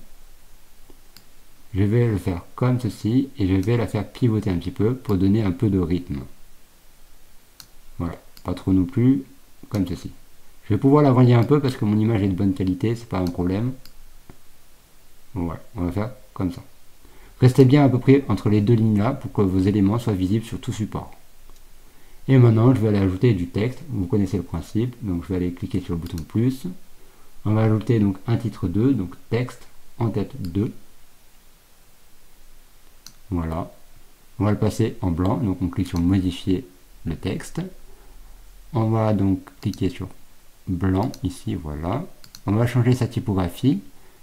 Speaker 1: Je vais le faire comme ceci et je vais la faire pivoter un petit peu pour donner un peu de rythme. Voilà, pas trop non plus, comme ceci. Je vais pouvoir l'agrandir un peu parce que mon image est de bonne qualité, c'est pas un problème. Voilà, on va faire comme ça. Restez bien à peu près entre les deux lignes là pour que vos éléments soient visibles sur tout support. Et maintenant, je vais aller ajouter du texte. Vous connaissez le principe, donc je vais aller cliquer sur le bouton plus. On va ajouter donc un titre 2, donc texte en tête 2. Voilà. On va le passer en blanc, donc on clique sur modifier le texte. On va donc cliquer sur blanc ici, voilà. On va changer sa typographie.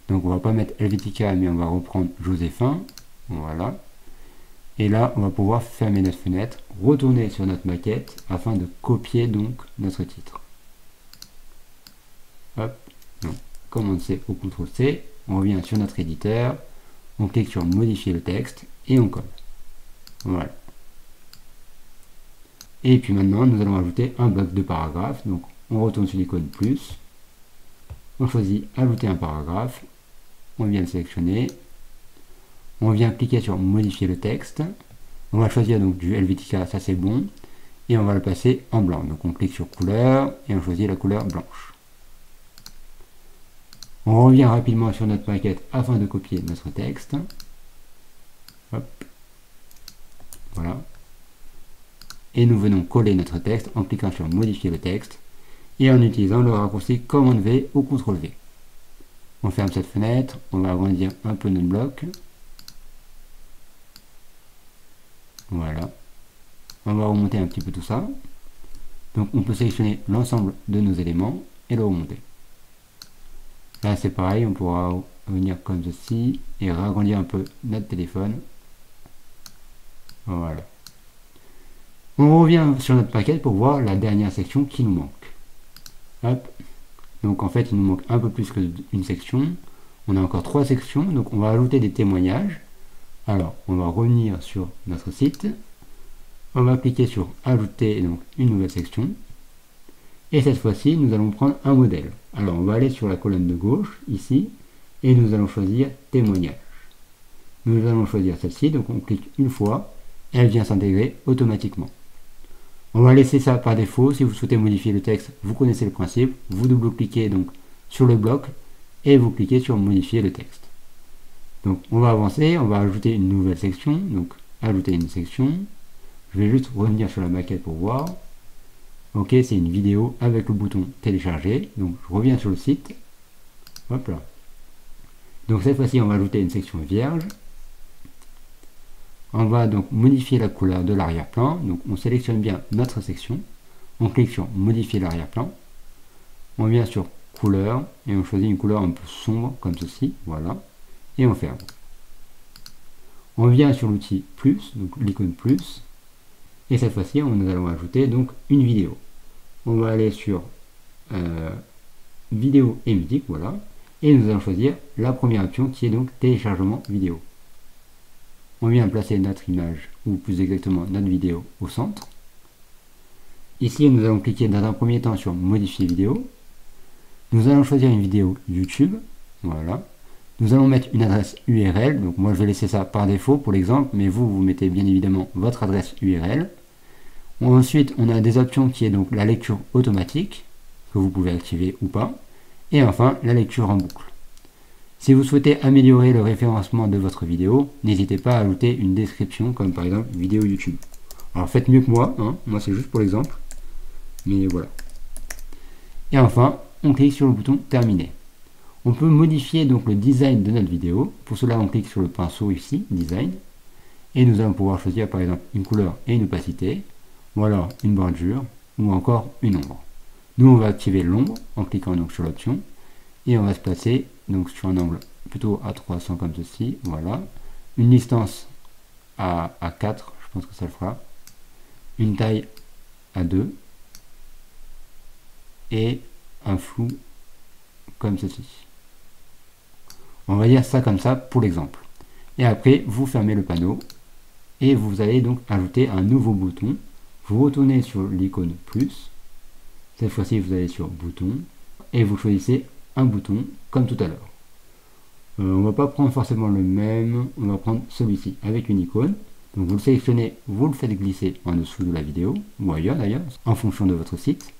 Speaker 1: Donc on va pas mettre Helvetica, mais on va reprendre Joséphin. Voilà. Et là, on va pouvoir fermer notre fenêtre, retourner sur notre maquette afin de copier donc notre titre. Hop. Donc, commande C ou CTRL C. On revient sur notre éditeur. On clique sur modifier le texte et on colle. Voilà. Et puis maintenant, nous allons ajouter un bloc de paragraphe. Donc, on retourne sur l'icône plus. On choisit ajouter un paragraphe. On vient le sélectionner. On vient cliquer sur modifier le texte. On va choisir donc du Helvetica, ça c'est bon. Et on va le passer en blanc. Donc, on clique sur couleur et on choisit la couleur blanche. On revient rapidement sur notre maquette afin de copier notre texte. Hop. Voilà. Et nous venons coller notre texte en cliquant sur modifier le texte et en utilisant le raccourci commande V ou CTRL V. On ferme cette fenêtre, on va agrandir un peu notre bloc. Voilà. On va remonter un petit peu tout ça. Donc on peut sélectionner l'ensemble de nos éléments et le remonter. Là c'est pareil, on pourra venir comme ceci et agrandir un peu notre téléphone. Voilà. On revient sur notre maquette pour voir la dernière section qui nous manque. Hop. Donc en fait il nous manque un peu plus qu'une section. On a encore 3 sections, donc on va ajouter des témoignages. Alors on va revenir sur notre site. On va cliquer sur ajouter donc une nouvelle section. Et cette fois-ci nous allons prendre un modèle. Alors on va aller sur la colonne de gauche ici et nous allons choisir témoignage. Nous allons choisir celle-ci, donc on clique une fois et elle vient s'intégrer automatiquement. On va laisser ça par défaut. Si vous souhaitez modifier le texte, vous connaissez le principe. Vous double-cliquez donc sur le bloc et vous cliquez sur modifier le texte. Donc on va avancer, on va ajouter une nouvelle section. Donc ajouter une section. Je vais juste revenir sur la maquette pour voir. Ok, c'est une vidéo avec le bouton télécharger. Donc je reviens sur le site. Hop là. Donc cette fois-ci, on va ajouter une section vierge. On va donc modifier la couleur de l'arrière-plan. Donc on sélectionne bien notre section. On clique sur modifier l'arrière-plan. On vient sur couleur et on choisit une couleur un peu sombre comme ceci. Voilà. Et on ferme. On vient sur l'outil plus, donc l'icône plus. Et cette fois-ci, nous allons ajouter donc une vidéo. On va aller sur vidéo et musique. Voilà. Et nous allons choisir la première option qui est donc téléchargement vidéo. On vient placer notre image, ou plus exactement notre vidéo, au centre. Ici, nous allons cliquer dans un premier temps sur modifier vidéo. Nous allons choisir une vidéo YouTube. Voilà. Nous allons mettre une adresse URL. Donc moi, je vais laisser ça par défaut pour l'exemple, mais vous mettez bien évidemment votre adresse URL. Ensuite, on a des options qui est donc la lecture automatique, que vous pouvez activer ou pas. Et enfin, la lecture en boucle. Si vous souhaitez améliorer le référencement de votre vidéo, n'hésitez pas à ajouter une description, comme par exemple vidéo YouTube. Alors faites mieux que moi, hein. Moi c'est juste pour l'exemple, mais voilà. Et enfin, on clique sur le bouton terminer. On peut modifier donc le design de notre vidéo. Pour cela, on clique sur le pinceau ici, design, et nous allons pouvoir choisir par exemple une couleur et une opacité, ou alors une bordure, ou encore une ombre. Nous, on va activer l'ombre en cliquant donc sur l'option, et on va se placer donc sur un angle plutôt à 300 comme ceci, voilà. Une distance à 4, je pense que ça le fera. Une taille à 2. Et un flou comme ceci. On va dire ça comme ça pour l'exemple. Et après, vous fermez le panneau et vous allez donc ajouter un nouveau bouton. Vous retournez sur l'icône plus. Cette fois-ci, vous allez sur bouton et vous choisissez un bouton comme tout à l'heure. On ne va pas prendre forcément le même, on va prendre celui-ci avec une icône. Donc vous le sélectionnez, vous le faites glisser en dessous de la vidéo, ou ailleurs d'ailleurs, en fonction de votre site.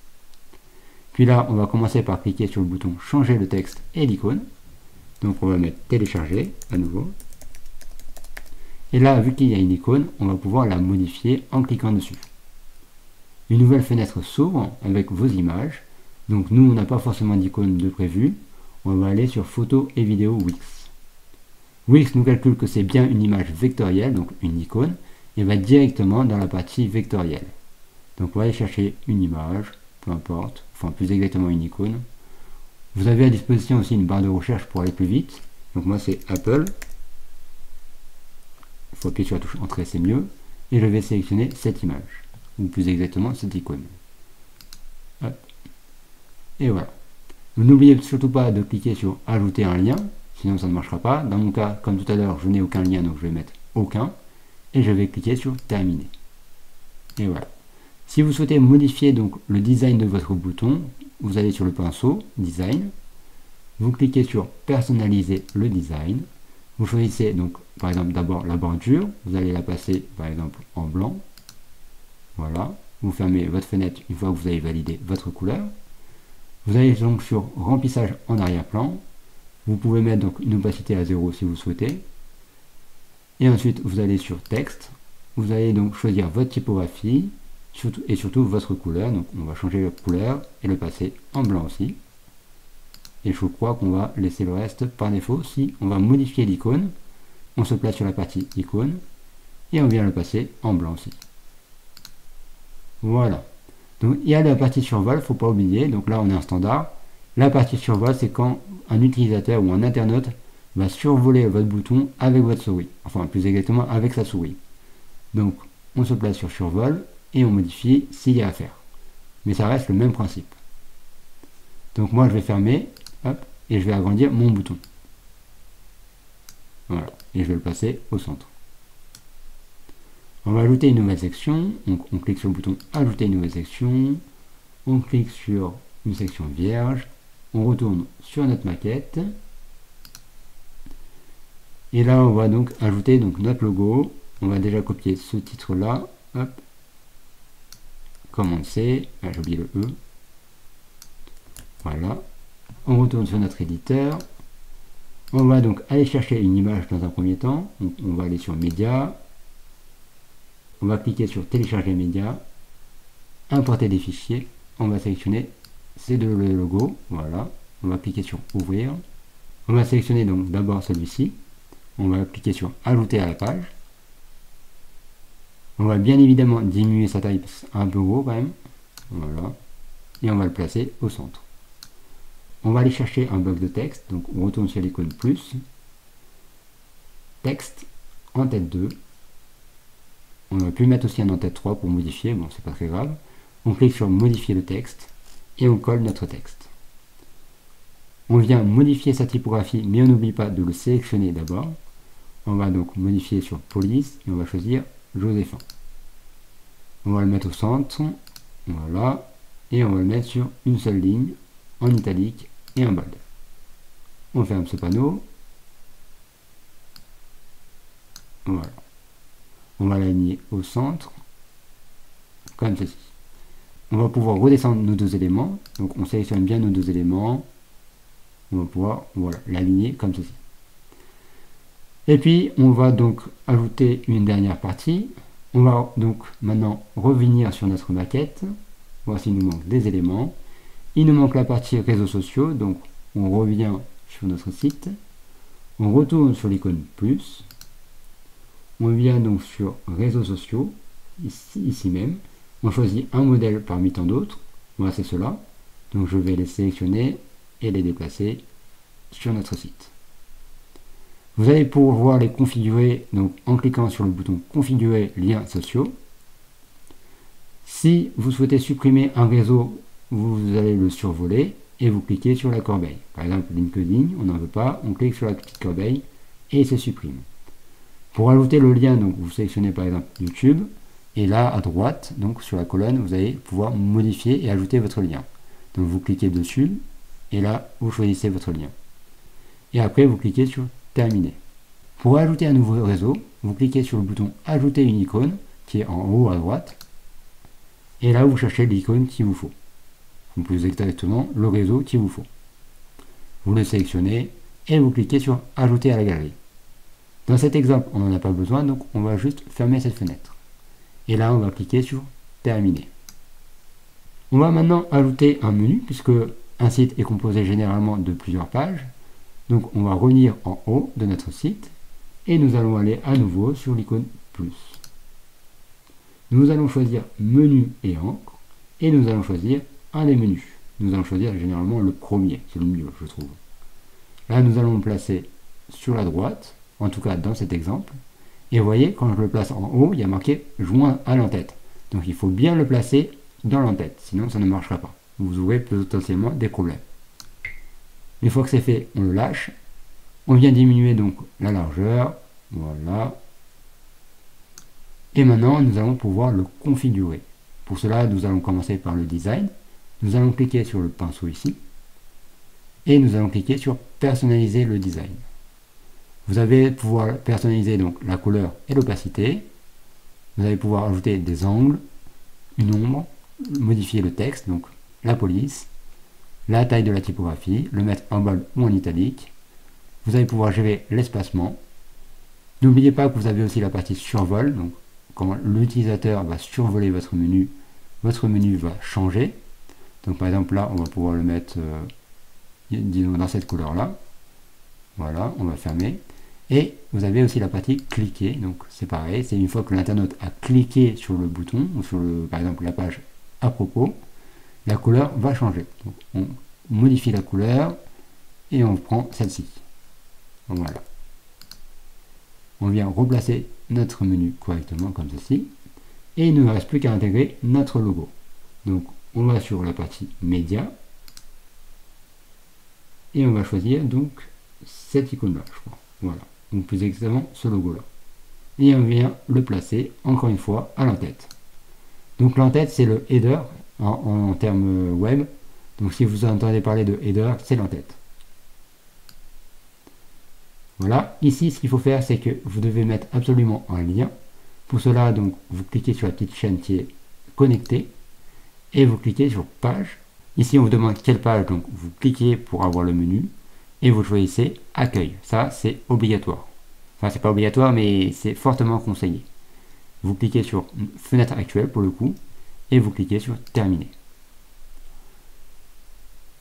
Speaker 1: Puis là, on va commencer par cliquer sur le bouton changer le texte et l'icône. Donc on va mettre télécharger à nouveau. Et là, vu qu'il y a une icône, on va pouvoir la modifier en cliquant dessus. Une nouvelle fenêtre s'ouvre avec vos images. Donc nous, on n'a pas forcément d'icône de prévu. On va aller sur photos et vidéos Wix. Wix nous calcule que c'est bien une image vectorielle, donc une icône, et va directement dans la partie vectorielle. Donc on va aller chercher une image, peu importe, enfin plus exactement une icône. Vous avez à disposition aussi une barre de recherche pour aller plus vite. Donc moi c'est Apple. Il faut appuyer sur la touche entrée, c'est mieux. Et je vais sélectionner cette image, ou plus exactement cette icône. Hop. Et voilà. N'oubliez surtout pas de cliquer sur ajouter un lien, sinon ça ne marchera pas. Dans mon cas, comme tout à l'heure, je n'ai aucun lien, donc je vais mettre aucun. Et je vais cliquer sur terminer. Et voilà. Si vous souhaitez modifier donc le design de votre bouton, vous allez sur le pinceau, design. Vous cliquez sur personnaliser le design. Vous choisissez donc par exemple d'abord la bordure. Vous allez la passer par exemple en blanc. Voilà. Vous fermez votre fenêtre une fois que vous avez validé votre couleur. Vous allez donc sur remplissage en arrière-plan. Vous pouvez mettre donc une opacité à 0 si vous souhaitez. Et ensuite, vous allez sur texte. Vous allez donc choisir votre typographie et surtout votre couleur. Donc, on va changer la couleur et le passer en blanc aussi. Et je crois qu'on va laisser le reste par défaut. Si on va modifier l'icône, on se place sur la partie icône et on vient le passer en blanc aussi. Voilà. Donc, il y a la partie survol, il ne faut pas oublier. Donc là, on est en standard. La partie survol, c'est quand un utilisateur ou un internaute va survoler votre bouton avec votre souris. Enfin, plus exactement, avec sa souris. Donc, on se place sur survol et on modifie s'il y a à faire. Mais ça reste le même principe. Donc, moi, je vais fermer, hop, et je vais agrandir mon bouton. Voilà. Et je vais le passer au centre. On va ajouter une nouvelle section. Donc, on clique sur le bouton ajouter une nouvelle section. On clique sur une section vierge. On retourne sur notre maquette. Et là, on va donc ajouter donc notre logo. On va déjà copier ce titre-là. Hop. Commencer. Ah, j'ai oublié le E. Voilà. On retourne sur notre éditeur. On va donc aller chercher une image dans un premier temps. Donc, on va aller sur Média. On va cliquer sur Télécharger média, importer des fichiers. On va sélectionner ces deux logos. Voilà. On va cliquer sur Ouvrir. On va sélectionner donc d'abord celui-ci. On va cliquer sur Ajouter à la page. On va bien évidemment diminuer sa taille, c'est un peu gros quand même. Voilà. Et on va le placer au centre. On va aller chercher un bloc de texte. Donc on retourne sur l'icône plus. Texte en tête 2. On aurait pu mettre aussi un en-tête 3 pour modifier, bon c'est pas très grave. On clique sur modifier le texte et on colle notre texte. On vient modifier sa typographie, mais on n'oublie pas de le sélectionner d'abord. On va donc modifier sur police et on va choisir Joséphin. On va le mettre au centre, voilà, et on va le mettre sur une seule ligne, en italique et en bold. On ferme ce panneau. Voilà. On va l'aligner au centre, comme ceci. On va pouvoir redescendre nos deux éléments. Donc on sélectionne bien nos deux éléments. On va pouvoir voilà, l'aligner comme ceci. Et puis on va donc ajouter une dernière partie. On va donc maintenant revenir sur notre maquette. Voici, il nous manque des éléments. Il nous manque la partie réseaux sociaux. Donc on revient sur notre site. On retourne sur l'icône plus. On vient donc sur réseaux sociaux, ici même. On choisit un modèle parmi tant d'autres. Moi, c'est cela. Donc, je vais les sélectionner et les déplacer sur notre site. Vous allez pouvoir les configurer donc, en cliquant sur le bouton configurer liens sociaux. Si vous souhaitez supprimer un réseau, vous allez le survoler et vous cliquez sur la corbeille. Par exemple, LinkedIn, on n'en veut pas. On clique sur la petite corbeille et il se supprime. Pour ajouter le lien, donc vous sélectionnez par exemple YouTube, et là à droite, donc sur la colonne, vous allez pouvoir modifier et ajouter votre lien. Donc vous cliquez dessus, et là vous choisissez votre lien. Et après vous cliquez sur Terminer. Pour ajouter un nouveau réseau, vous cliquez sur le bouton Ajouter une icône, qui est en haut à droite, et là vous cherchez l'icône qu'il vous faut. Ou plus exactement le réseau qu'il vous faut. Vous le sélectionnez et vous cliquez sur Ajouter à la galerie. Dans cet exemple, on n'en a pas besoin, donc on va juste fermer cette fenêtre. Et là, on va cliquer sur Terminer. On va maintenant ajouter un menu, puisque un site est composé généralement de plusieurs pages. Donc on va revenir en haut de notre site et nous allons aller à nouveau sur l'icône plus. Nous allons choisir Menu et Encre et nous allons choisir un des menus. Nous allons choisir généralement le premier, c'est le mieux, je trouve. Là, nous allons le placer sur la droite, en tout cas dans cet exemple. Et vous voyez, quand je le place en haut, il y a marqué Joint à l'entête. Donc il faut bien le placer dans l'entête, sinon ça ne marchera pas. Vous aurez potentiellement des problèmes. Une fois que c'est fait, on le lâche. On vient diminuer donc la largeur. Voilà. Et maintenant, nous allons pouvoir le configurer. Pour cela, nous allons commencer par le design. Nous allons cliquer sur le pinceau ici. Et nous allons cliquer sur Personnaliser le design. Vous allez pouvoir personnaliser donc la couleur et l'opacité. Vous allez pouvoir ajouter des angles, une ombre, modifier le texte, donc la police, la taille de la typographie, le mettre en bold ou en italique. Vous allez pouvoir gérer l'espacement. N'oubliez pas que vous avez aussi la partie survol, donc quand l'utilisateur va survoler votre menu va changer. Donc par exemple là, on va pouvoir le mettre disons dans cette couleur-là. Voilà, on va fermer. Et vous avez aussi la partie cliquer, donc c'est pareil, c'est une fois que l'internaute a cliqué sur le bouton, ou sur par exemple la page à propos, la couleur va changer. Donc on modifie la couleur et on prend celle-ci. Voilà. On vient replacer notre menu correctement comme ceci. Et il ne nous reste plus qu'à intégrer notre logo. Donc on va sur la partie média. Et on va choisir donc cette icône-là, je crois. Voilà. Donc plus exactement ce logo-là. Et on vient le placer, encore une fois, à l'entête. Donc l'entête, c'est le header en termes web. Donc si vous entendez parler de header, c'est l'entête. Voilà. Ici, ce qu'il faut faire, c'est que vous devez mettre absolument un lien. Pour cela, donc, vous cliquez sur la petite chaîne qui est connectée. Et vous cliquez sur page. Ici, on vous demande quelle page. Donc vous cliquez pour avoir le menu. Et vous choisissez accueil. Ça, c'est obligatoire. Enfin, c'est pas obligatoire, mais c'est fortement conseillé. Vous cliquez sur fenêtre actuelle pour le coup, et vous cliquez sur terminer.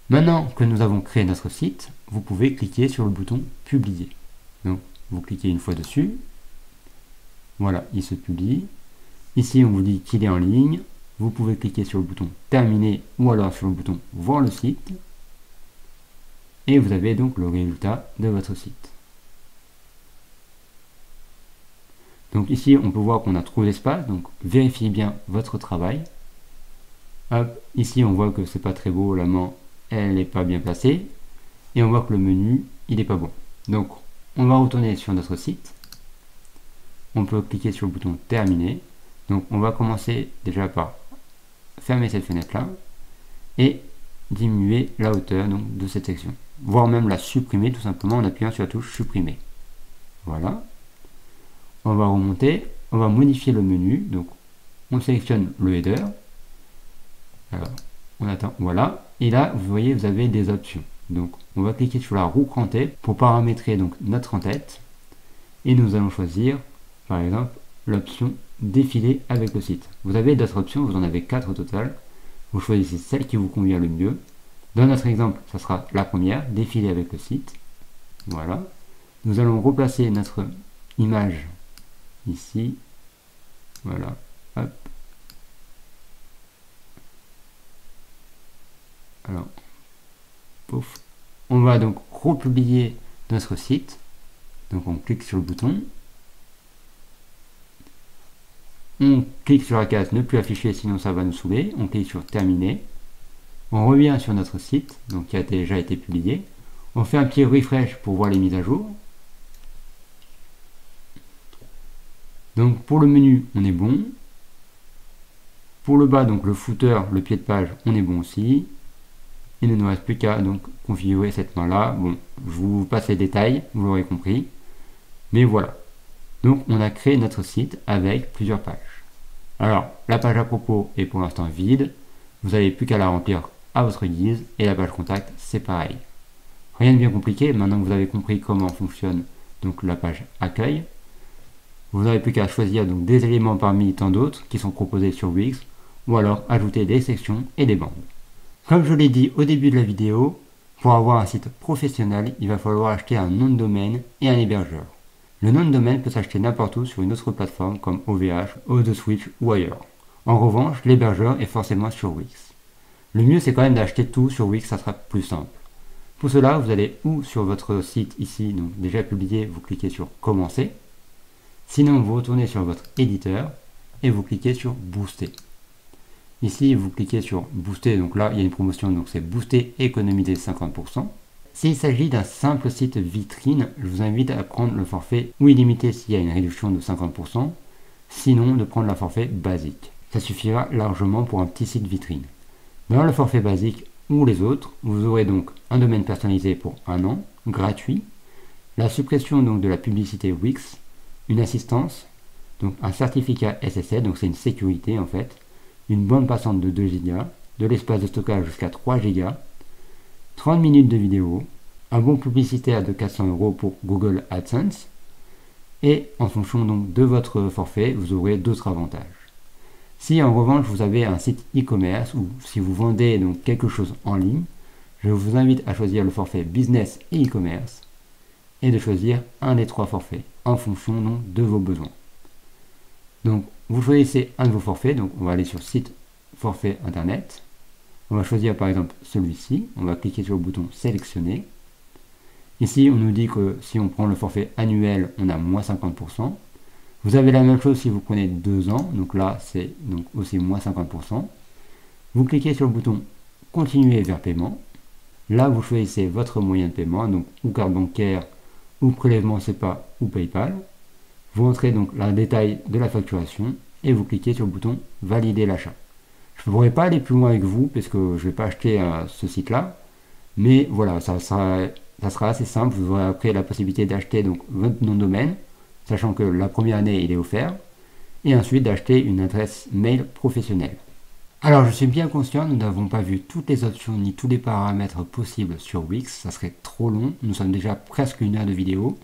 Speaker 1: Maintenant que nous avons créé notre site, vous pouvez cliquer sur le bouton publier. Donc, vous cliquez une fois dessus. Voilà, il se publie. Ici, on vous dit qu'il est en ligne. Vous pouvez cliquer sur le bouton terminer ou alors sur le bouton voir le site. Et vous avez donc le résultat de votre site. Donc ici, on peut voir qu'on a trop d'espace, donc vérifiez bien votre travail. Hop, ici, on voit que c'est pas très beau, la main, elle n'est pas bien placée. Et on voit que le menu, il n'est pas bon. Donc, on va retourner sur notre site. On peut cliquer sur le bouton terminer. Donc, on va commencer déjà par fermer cette fenêtre-là et diminuer la hauteur donc, de cette section. Voire même la supprimer tout simplement en appuyant sur la touche supprimer. Voilà. On va remonter, on va modifier le menu. Donc, on sélectionne le header. Alors, on attend, voilà. Et là, vous voyez, vous avez des options. Donc, on va cliquer sur la roue crantée pour paramétrer donc notre en-tête. Et nous allons choisir, par exemple, l'option défiler avec le site. Vous avez d'autres options, vous en avez 4 au total. Vous choisissez celle qui vous convient le mieux. Dans notre exemple, ça sera la première, défiler avec le site. Voilà. Nous allons replacer notre image ici. Voilà. Hop. Alors, pouf. On va donc republier notre site. Donc on clique sur le bouton. On clique sur la case ne plus afficher, sinon ça va nous saouler. On clique sur terminer. On revient sur notre site, donc qui a déjà été publié. On fait un petit refresh pour voir les mises à jour. Donc pour le menu, on est bon. Pour le bas, donc le footer, le pied de page, on est bon aussi. Il ne nous reste plus qu'à donc configurer cette main-là. Bon, je vous passe les détails, vous l'aurez compris. Mais voilà. Donc on a créé notre site avec plusieurs pages. Alors, la page à propos est pour l'instant vide. Vous n'avez plus qu'à la remplir à votre guise. Et la page contact, c'est pareil. Rien de bien compliqué. Maintenant que vous avez compris comment fonctionne donc la page accueil, vous n'avez plus qu'à choisir donc des éléments parmi tant d'autres qui sont proposés sur Wix, ou alors ajouter des sections et des bandes. Comme je l'ai dit au début de la vidéo, pour avoir un site professionnel, il va falloir acheter un nom de domaine et un hébergeur. Le nom de domaine peut s'acheter n'importe où sur une autre plateforme comme OVH, OTheSwitch ou ailleurs. En revanche, l'hébergeur est forcément sur Wix. Le mieux c'est quand même d'acheter tout sur Wix, ça sera plus simple. Pour cela, vous allez ou sur votre site ici, donc déjà publié, vous cliquez sur Commencer. Sinon, vous retournez sur votre éditeur et vous cliquez sur Booster. Ici, vous cliquez sur Booster, donc là, il y a une promotion, donc c'est Booster et économiser 50%. S'il s'agit d'un simple site vitrine, je vous invite à prendre le forfait ou illimité s'il y a une réduction de 50%, sinon de prendre le forfait basique. Ça suffira largement pour un petit site vitrine. Dans le forfait basique ou les autres, vous aurez donc un domaine personnalisé pour 1 an, gratuit, la suppression donc de la publicité Wix, une assistance, donc un certificat SSL, donc c'est une sécurité en fait, une bande passante de 2 Go, de l'espace de stockage jusqu'à 3 Go, 30 minutes de vidéo, un bon publicitaire de 400 € pour Google AdSense, et en fonction donc de votre forfait, vous aurez d'autres avantages. Si en revanche vous avez un site e-commerce ou si vous vendez donc quelque chose en ligne, je vous invite à choisir le forfait business et e-commerce et de choisir un des 3 forfaits en fonction donc de vos besoins. Donc vous choisissez un de vos forfaits, donc on va aller sur site forfait internet. On va choisir par exemple celui-ci, on va cliquer sur le bouton sélectionner. Ici on nous dit que si on prend le forfait annuel, on a moins 50%. Vous avez la même chose si vous prenez 2 ans, donc là c'est donc aussi moins 50%. Vous cliquez sur le bouton continuer vers paiement. Là vous choisissez votre moyen de paiement, donc ou carte bancaire, ou prélèvement SEPA ou PayPal. Vous entrez donc le détail de la facturation et vous cliquez sur le bouton valider l'achat. Je ne pourrai pas aller plus loin avec vous parce que je ne vais pas acheter ce site-là, mais voilà, ça sera assez simple. Vous aurez après la possibilité d'acheter donc votre nom de domaine, sachant que la première année il est offert, et ensuite d'acheter une adresse mail professionnelle. Alors je suis bien conscient, nous n'avons pas vu toutes les options ni tous les paramètres possibles sur Wix, ça serait trop long, nous sommes déjà presque 1 heure de vidéo.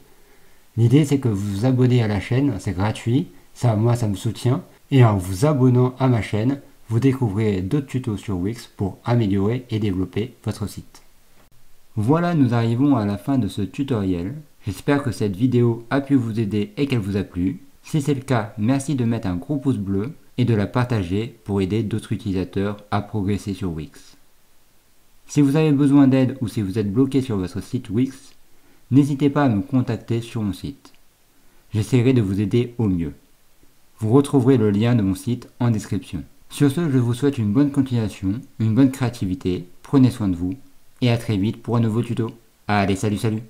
Speaker 1: L'idée c'est que vous vous abonnez à la chaîne, c'est gratuit, ça moi ça me soutient, et en vous abonnant à ma chaîne, vous découvrirez d'autres tutos sur Wix pour améliorer et développer votre site. Voilà, nous arrivons à la fin de ce tutoriel. J'espère que cette vidéo a pu vous aider et qu'elle vous a plu. Si c'est le cas, merci de mettre un gros pouce bleu et de la partager pour aider d'autres utilisateurs à progresser sur Wix. Si vous avez besoin d'aide ou si vous êtes bloqué sur votre site Wix, n'hésitez pas à me contacter sur mon site. J'essaierai de vous aider au mieux. Vous retrouverez le lien de mon site en description. Sur ce, je vous souhaite une bonne continuation, une bonne créativité, prenez soin de vous, et à très vite pour un nouveau tuto. Allez, salut!